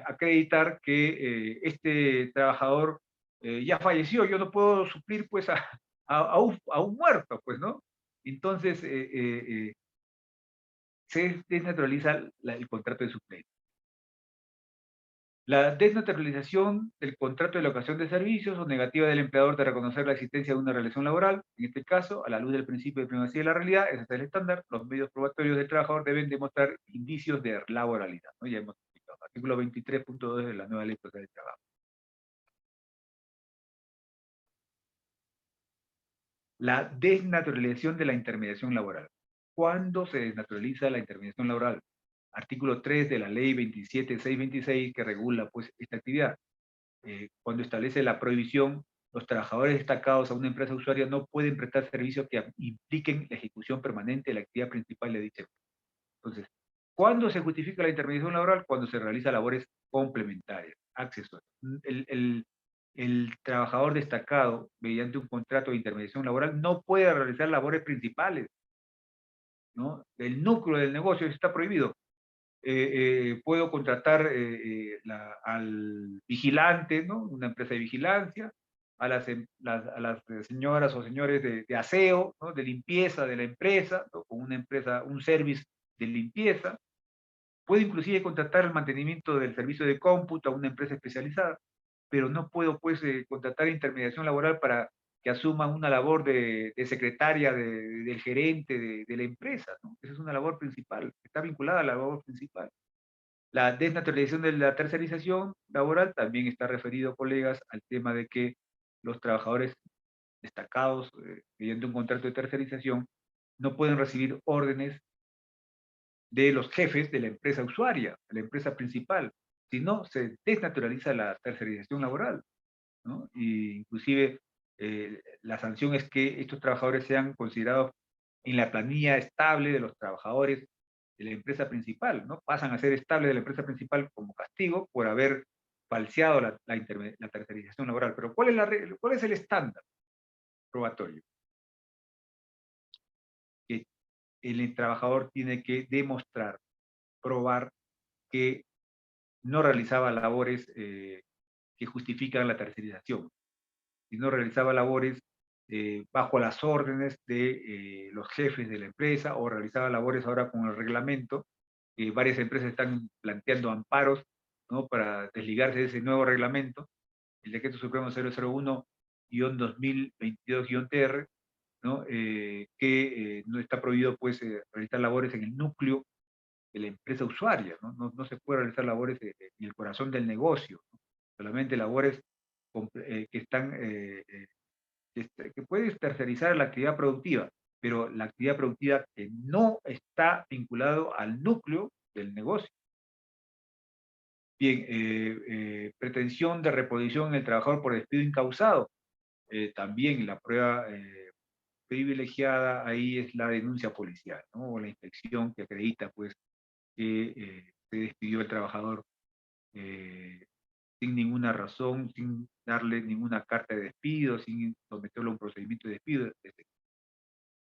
acreditar que este trabajador ya falleció. Yo no puedo suplir pues a un muerto, pues, ¿no? Entonces se desnaturaliza el contrato de suplencia. La desnaturalización del contrato de locación de servicios o negativa del empleador de reconocer la existencia de una relación laboral, en este caso, a la luz del principio de primacía de la realidad, ese es el estándar, los medios probatorios del trabajador deben demostrar indicios de laboralidad, ¿no? Ya hemos explicado, artículo 23.2 de la nueva ley procesal del trabajo. La desnaturalización de la intermediación laboral. ¿Cuándo se desnaturaliza la intermediación laboral? Artículo 3 de la ley 27.626 que regula pues esta actividad. Cuando establece la prohibición, los trabajadores destacados a una empresa usuaria no pueden prestar servicios que impliquen la ejecución permanente de la actividad principal de dicha empresa. Entonces, ¿cuándo se justifica la intermediación laboral? Cuando se realiza labores complementarias, accesorias. El trabajador destacado, mediante un contrato de intermediación laboral, no puede realizar labores principales, ¿no? El núcleo del negocio está prohibido. Puedo contratar al vigilante, ¿no? Una empresa de vigilancia, a las señoras o señores de aseo, ¿no? De limpieza de la empresa, ¿no? Con una empresa, un service de limpieza. Puedo inclusive contratar el mantenimiento del servicio de cómputo a una empresa especializada, pero no puedo pues contratar intermediación laboral para que asuman una labor de secretaria del gerente de la empresa, ¿no? Esa es una labor principal, está vinculada a la labor principal. La desnaturalización de la tercerización laboral también está referido, colegas, al tema de que los trabajadores destacados mediante un contrato de tercerización no pueden recibir órdenes de los jefes de la empresa usuaria, de la empresa principal, si no se desnaturaliza la tercerización laboral, ¿no? Y inclusive la sanción es que estos trabajadores sean considerados en la planilla estable de los trabajadores de la empresa principal, ¿no? Pasan a ser estables de la empresa principal como castigo por haber falseado la tercerización laboral. Pero ¿cuál es el estándar probatorio? Que el trabajador tiene que demostrar, probar que no realizaba labores que justifican la tercerización, y no realizaba labores bajo las órdenes de los jefes de la empresa, o realizaba labores ahora con el reglamento. Varias empresas están planteando amparos, ¿no? Para desligarse de ese nuevo reglamento, el Decreto Supremo 001-2022-TR, ¿no? Que no está prohibido pues, realizar labores en el núcleo de la empresa usuaria, ¿no? No se puede realizar labores en el corazón del negocio, ¿no? Solamente labores que están que puedes tercerizar la actividad productiva, pero la actividad productiva que no está vinculado al núcleo del negocio. Bien, pretensión de reposición en el trabajador por despido incausado. También la prueba privilegiada ahí es la denuncia policial, ¿no? O la inspección que acredita pues que se despidió el trabajador sin ninguna razón, sin darle ninguna carta de despido, sin someterlo a un procedimiento de despido, etc.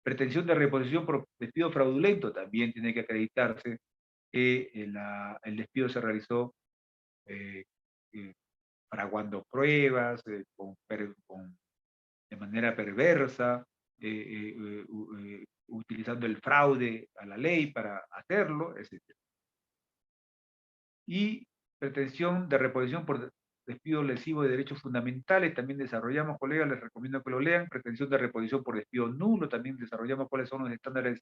Pretensión de reposición por despido fraudulento, también tiene que acreditarse que el despido se realizó eh, eh, fraguando pruebas, de manera perversa, utilizando el fraude a la ley para hacerlo, etc. Y pretensión de reposición por despido lesivo de derechos fundamentales, también desarrollamos, colegas, les recomiendo que lo lean. Pretensión de reposición por despido nulo, también desarrollamos cuáles son los estándares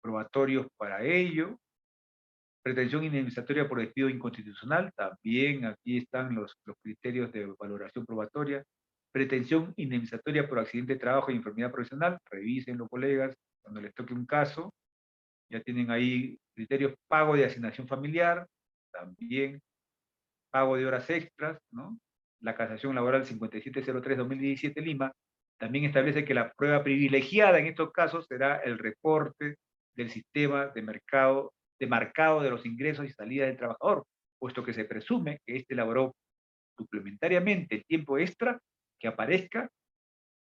probatorios para ello. Pretensión indemnizatoria por despido inconstitucional, también aquí están los criterios de valoración probatoria. Pretensión indemnizatoria por accidente de trabajo y enfermedad profesional, revísenlo, colegas, cuando les toque un caso. Ya tienen ahí criterios. Pago de asignación familiar, también. Pago de horas extras, ¿no? La casación laboral 5703-2017 Lima también establece que la prueba privilegiada en estos casos será el reporte del sistema de marcado de los ingresos y salidas del trabajador, puesto que se presume que éste elaboró suplementariamente el tiempo extra que aparezca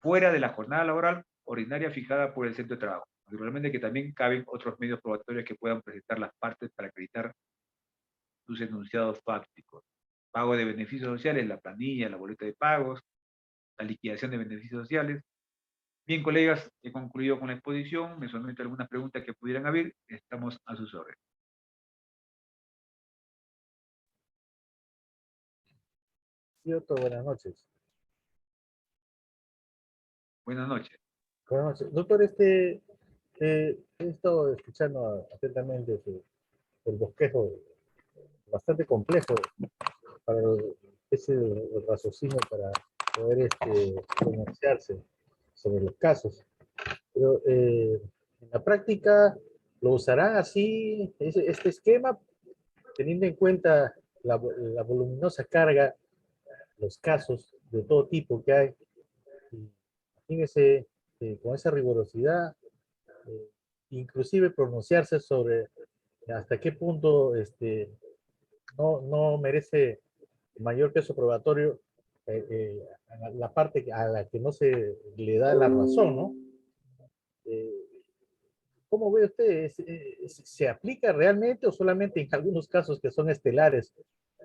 fuera de la jornada laboral ordinaria fijada por el centro de trabajo. Naturalmente que también caben otros medios probatorios que puedan presentar las partes para acreditar sus enunciados fácticos. Pago de beneficios sociales, la planilla, la boleta de pagos, la liquidación de beneficios sociales. Bien, colegas, he concluido con la exposición. Me someto a algunas preguntas que pudieran haber. Estamos a sus órdenes. Cierto, buenas noches. Buenas noches. Buenas noches. Doctor, he estado escuchando atentamente el bosquejo bastante complejo para el raciocinio para poder pronunciarse sobre los casos. Pero en la práctica, ¿lo usarán así, este esquema, teniendo en cuenta la voluminosa carga, los casos de todo tipo que hay? Imagínese con esa rigurosidad, eh, inclusive pronunciarse sobre hasta qué punto no merece mayor peso probatorio la parte a la que no se le da la razón, ¿no? Eh, ¿Cómo ve usted? ¿Se aplica realmente o solamente en algunos casos que son estelares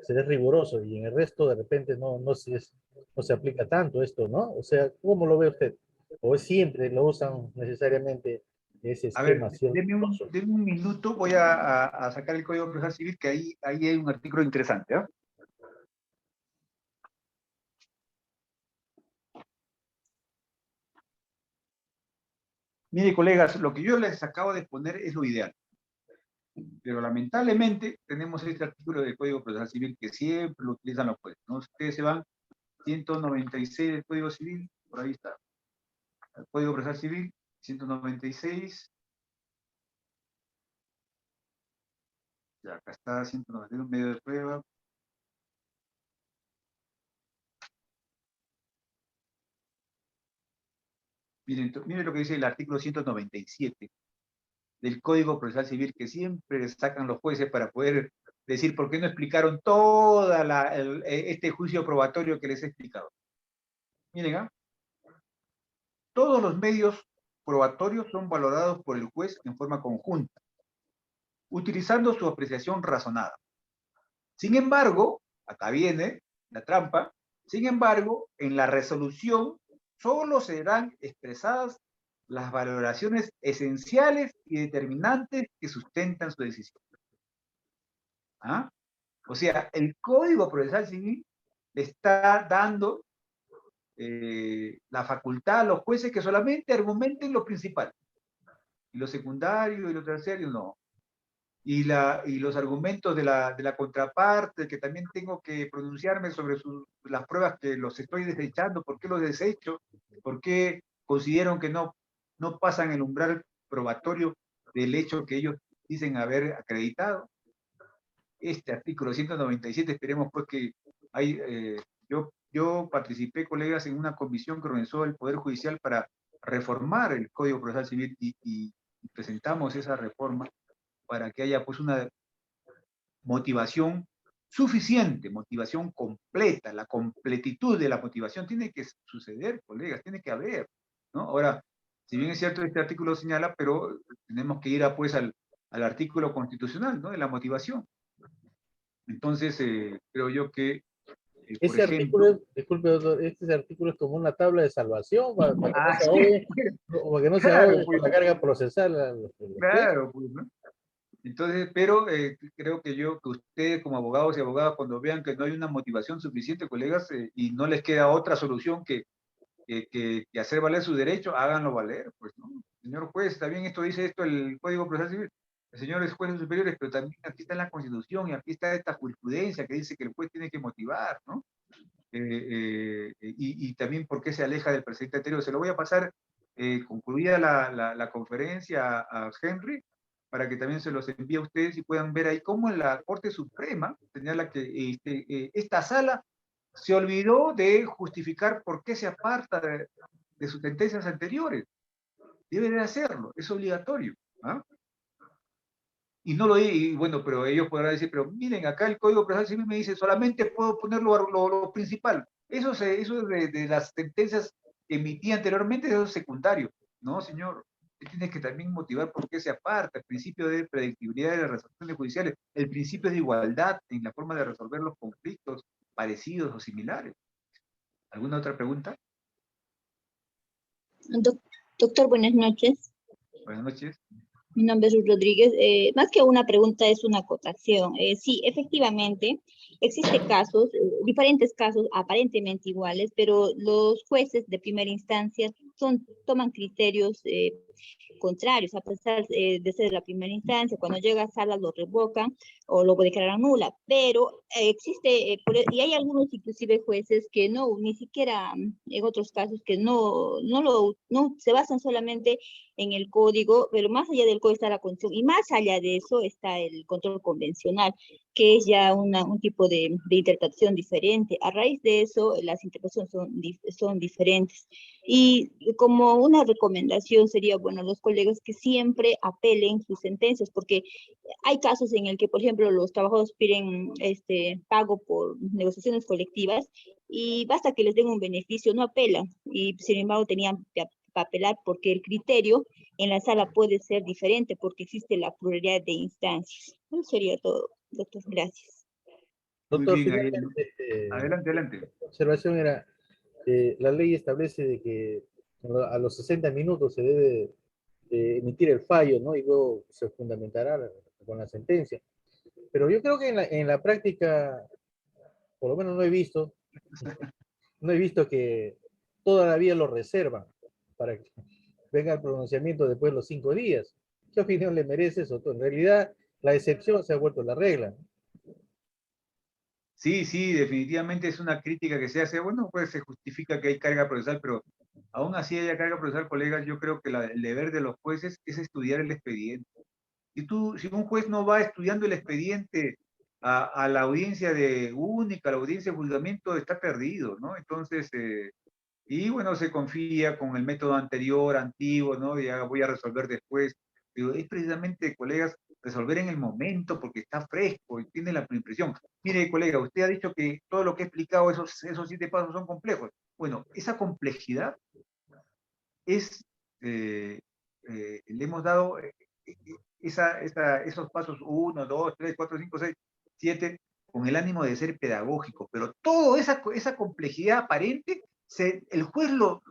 se es riguroso y en el resto de repente no se aplica tanto esto, ¿no? O sea, ¿cómo lo ve usted? ¿O es siempre lo usan necesariamente ese A ver, esquema así riguroso? denme un minuto. Voy a sacar el Código Procesal Civil, que ahí hay un artículo interesante, ¿ah? Mire, colegas, lo que yo les acabo de exponer es lo ideal. Pero lamentablemente tenemos este artículo del Código Procesal Civil que siempre lo utilizan los jueces, ¿no? Ustedes se van, 196 del Código Civil, por ahí está. El Código Procesal Civil, 196. Ya, acá está, 191, medio de prueba. Miren lo que dice el artículo 197 del Código Procesal Civil, que siempre sacan los jueces para poder decir por qué no explicaron toda este juicio probatorio que les he explicado. Miren, ¿ah? Todos los medios probatorios son valorados por el juez en forma conjunta, utilizando su apreciación razonada. Sin embargo, acá viene la trampa, sin embargo, en la resolución solo serán expresadas las valoraciones esenciales y determinantes que sustentan su decisión. ¿Ah? O sea, el Código Procesal Civil le está dando la facultad a los jueces que solamente argumenten lo principal. Y lo secundario y lo terciario no. Y los argumentos de la contraparte, que también tengo que pronunciarme sobre las pruebas que los estoy desechando, por qué los desecho, por qué considero que no pasan el umbral probatorio del hecho que ellos dicen haber acreditado. Este artículo 197, esperemos pues que yo participé, colegas, en una comisión que organizó el Poder Judicial para reformar el Código Procesal Civil y presentamos esa reforma para que haya pues una motivación suficiente, motivación completa, la completitud de la motivación tiene que suceder, colegas, tiene que haber, ¿no? Ahora, si bien es cierto este artículo señala, pero tenemos que ir pues al artículo constitucional, ¿no? De la motivación. Entonces, creo yo que, por Ese ejemplo... artículo, disculpe, doctor, este artículo es como una tabla de salvación para que no se sí, ahogue, bueno, para que no se claro, ahogue pues, con la carga procesal. claro, pues, ¿no? Entonces, pero creo que ustedes como abogados y abogadas, cuando vean que no hay una motivación suficiente, colegas, y no les queda otra solución que hacer valer su derecho, háganlo valer, pues, ¿no? Señor juez, está bien, esto dice esto el Código Procesal Civil, señores jueces superiores, pero también aquí está la Constitución y aquí está esta jurisprudencia que dice que el juez tiene que motivar, ¿no? Y también por qué se aleja del presidente anterior. Se lo voy a pasar, concluida la conferencia, a Henry, para que también se los envíe a ustedes y puedan ver ahí cómo la Corte Suprema señala que esta sala se olvidó de justificar por qué se aparta de sus sentencias anteriores. Debe de hacerlo, es obligatorio. ¿Ah? Y no lo y bueno, pero ellos podrán decir, pero miren, acá el Código Procesal Civil me dice, solamente puedo poner lo principal. Eso de las sentencias que emití anteriormente, eso es secundario. No, señor, usted tiene que también motivar por qué se aparta, el principio de predictibilidad de las resoluciones judiciales, el principio de igualdad en la forma de resolver los conflictos parecidos o similares. ¿Alguna otra pregunta? Doctor, buenas noches. Buenas noches. Mi nombre es Ruth Rodríguez. Más que una pregunta, es una acotación. Sí, efectivamente, existen casos, diferentes casos aparentemente iguales, pero los jueces de primera instancia toman criterios contrarios, a pesar de ser la primera instancia. Cuando llega a sala lo revocan o lo declaran nula, pero y hay algunos inclusive jueces que no, ni siquiera en otros casos que no se basan solamente en el código, pero más allá del código está la constitución, y más allá de eso está el control convencional, que es ya un tipo de interpretación diferente. A raíz de eso, las interpretaciones son diferentes. Y como una recomendación sería, bueno, los colegas que siempre apelen sus sentencias, porque hay casos en el que, por ejemplo, los trabajadores piden pago por negociaciones colectivas y basta que les den un beneficio, no apelan, y sin embargo tenían que apelar porque el criterio en la sala puede ser diferente porque existe la pluralidad de instancias. Eso sería todo, doctor. Gracias. Muy Doctor, bien, finalmente, adelante, adelante. la observación era, la ley establece de que a los 60 minutos se debe emitir el fallo, ¿no? Y luego se fundamentará con la sentencia. Pero yo creo que en la práctica, por lo menos no he visto que todavía lo reservan para que venga el pronunciamiento después de los 5 días. ¿Qué opinión le merece eso? En realidad, la excepción se ha vuelto la regla. Sí, sí, definitivamente es una crítica que se hace. Bueno, pues se justifica que hay carga procesal, pero aún así haya carga procesal, colegas, yo creo que el deber de los jueces es estudiar el expediente. Si un juez no va estudiando el expediente a la audiencia única, a la audiencia de juzgamiento, está perdido, ¿no? Entonces, y bueno, se confía con el método anterior, antiguo, ¿no? Ya voy a resolver después. Pero es precisamente, colegas, resolver en el momento porque está fresco y tiene la impresión. Mire, colega, usted ha dicho que todo lo que he explicado, esos 7 pasos son complejos. Bueno, esa complejidad es, le hemos dado esos pasos 1, 2, 3, 4, 5, 6, 7, con el ánimo de ser pedagógico, pero toda esa complejidad aparente, el juez lo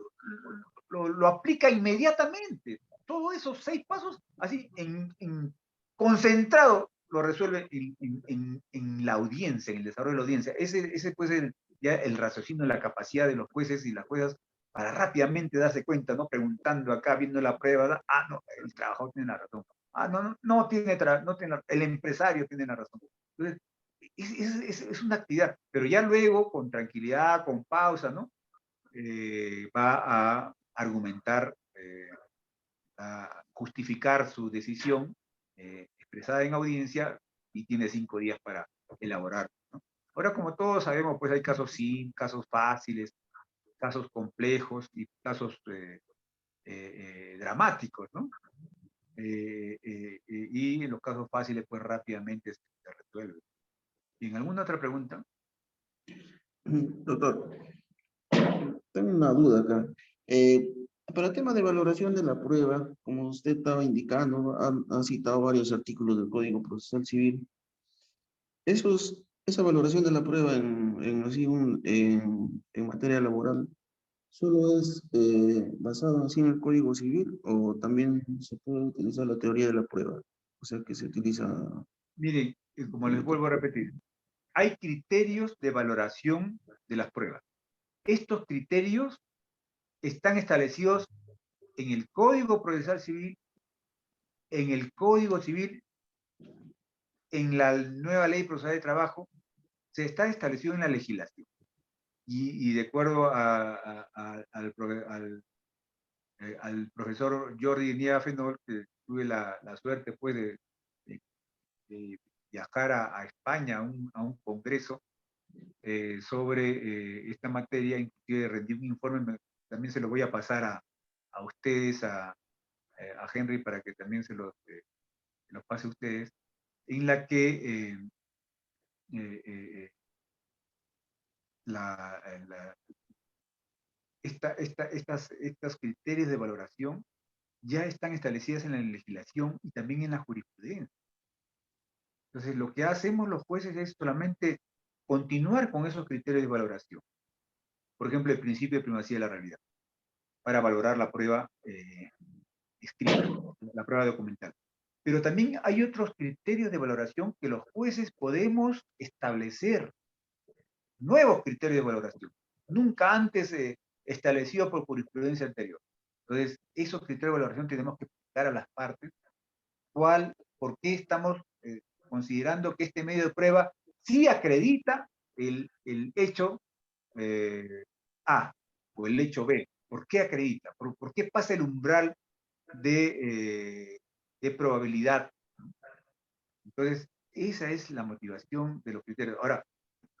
aplica inmediatamente. Todos esos 6 pasos, así, concentrado, lo resuelve en la audiencia, en el desarrollo de la audiencia. Ese puede ser ya el raciocinio, la capacidad de los jueces y las juezas para rápidamente darse cuenta, ¿no? Preguntando acá, viendo la prueba, ¿no? Ah, no, el trabajador tiene la razón. Ah, no tiene el empresario tiene la razón. Entonces, es una actividad, pero ya luego, con tranquilidad, con pausa, ¿no? Va a argumentar, a justificar su decisión expresada en audiencia y tiene 5 días para elaborar, ¿no? Ahora, como todos sabemos, pues hay casos casos fáciles, casos complejos y casos dramáticos, ¿no? Y en los casos fáciles, pues rápidamente se resuelve. ¿Y en alguna otra pregunta? Doctor, tengo una duda acá. Para el tema de valoración de la prueba, como usted estaba indicando, ha citado varios artículos del Código Procesal Civil. Esa valoración de la prueba en materia laboral, ¿solo es basado así en el Código Civil o también se puede utilizar la teoría de la prueba? O sea, que se utiliza... Miren, como les vuelvo a repetir, hay criterios de valoración de las pruebas. Estos criterios están establecidos en el Código Procesal Civil, en el Código Civil en la nueva ley procesal de trabajo se está establecido en la legislación. Y de acuerdo al profesor Jordi Nieva Fenol, que tuve la suerte pues, de viajar a España a un congreso sobre esta materia, inclusive rendí un informe, también se lo voy a pasar a ustedes, a Henry, para que también se los pase a ustedes, en la que estos criterios de valoración ya están establecidos en la legislación y también en la jurisprudencia. Entonces, lo que hacemos los jueces es solamente continuar con esos criterios de valoración. Por ejemplo, el principio de primacía de la realidad, para valorar la prueba escrita, la prueba documental. Pero también hay otros criterios de valoración que los jueces podemos establecer, nuevos criterios de valoración, nunca antes establecidos por jurisprudencia anterior. Entonces, esos criterios de valoración tenemos que explicar a las partes por qué estamos considerando que este medio de prueba sí acredita el hecho A o el hecho B. ¿Por qué acredita? ¿Por qué pasa el umbral de probabilidad? Entonces, esa es la motivación de los criterios. Ahora,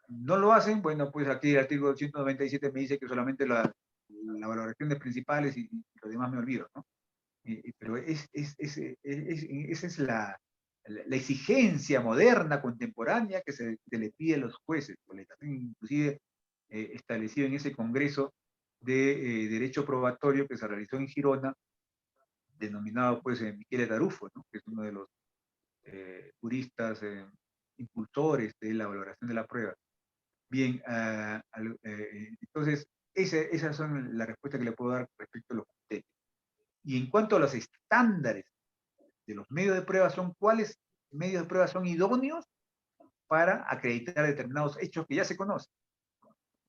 no lo hacen, bueno, pues aquí el artículo 197 me dice que solamente la valoración de principales y lo demás me olvido, ¿no? Pero esa es la exigencia moderna, contemporánea, que se le pide a los jueces, inclusive establecido en ese congreso de Derecho Probatorio que se realizó en Girona, denominado pues Michele Tarufo, ¿no? Que es uno de los juristas impulsores de la valoración de la prueba. Bien, entonces, esas son las respuestas que le puedo dar respecto a los criterios. Y en cuanto a los estándares de los medios de prueba, ¿cuáles medios de prueba son idóneos para acreditar determinados hechos que ya se conocen?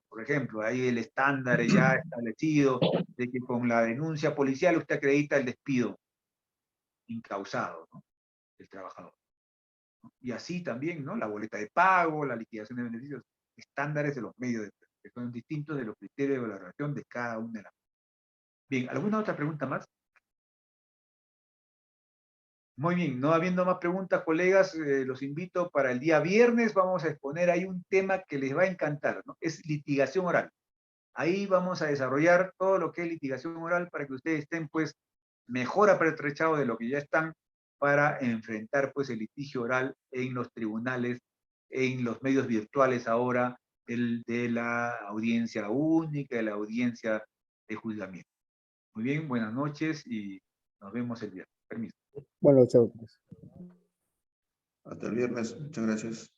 Por ejemplo, hay el estándar ya establecido de que con la denuncia policial usted acredita el despido incausado, ¿no?, del trabajador, ¿no? Y así también, ¿no?, la boleta de pago, la liquidación de beneficios, estándares de los medios de prueba, que son distintos de los criterios de valoración de cada una de las. Bien, ¿alguna otra pregunta más? Muy bien, no habiendo más preguntas, colegas, los invito para el día viernes, vamos a exponer ahí un tema que les va a encantar, ¿no? Es litigación oral. Ahí vamos a desarrollar todo lo que es litigación oral para que ustedes estén, pues, mejor apertrechados de lo que ya están para enfrentar, pues, el litigio oral en los tribunales, en los medios virtuales ahora, el de la audiencia única, de la audiencia de juzgamiento. Muy bien, buenas noches y nos vemos el viernes. Permiso. Bueno, chao. Hasta el viernes. Muchas gracias.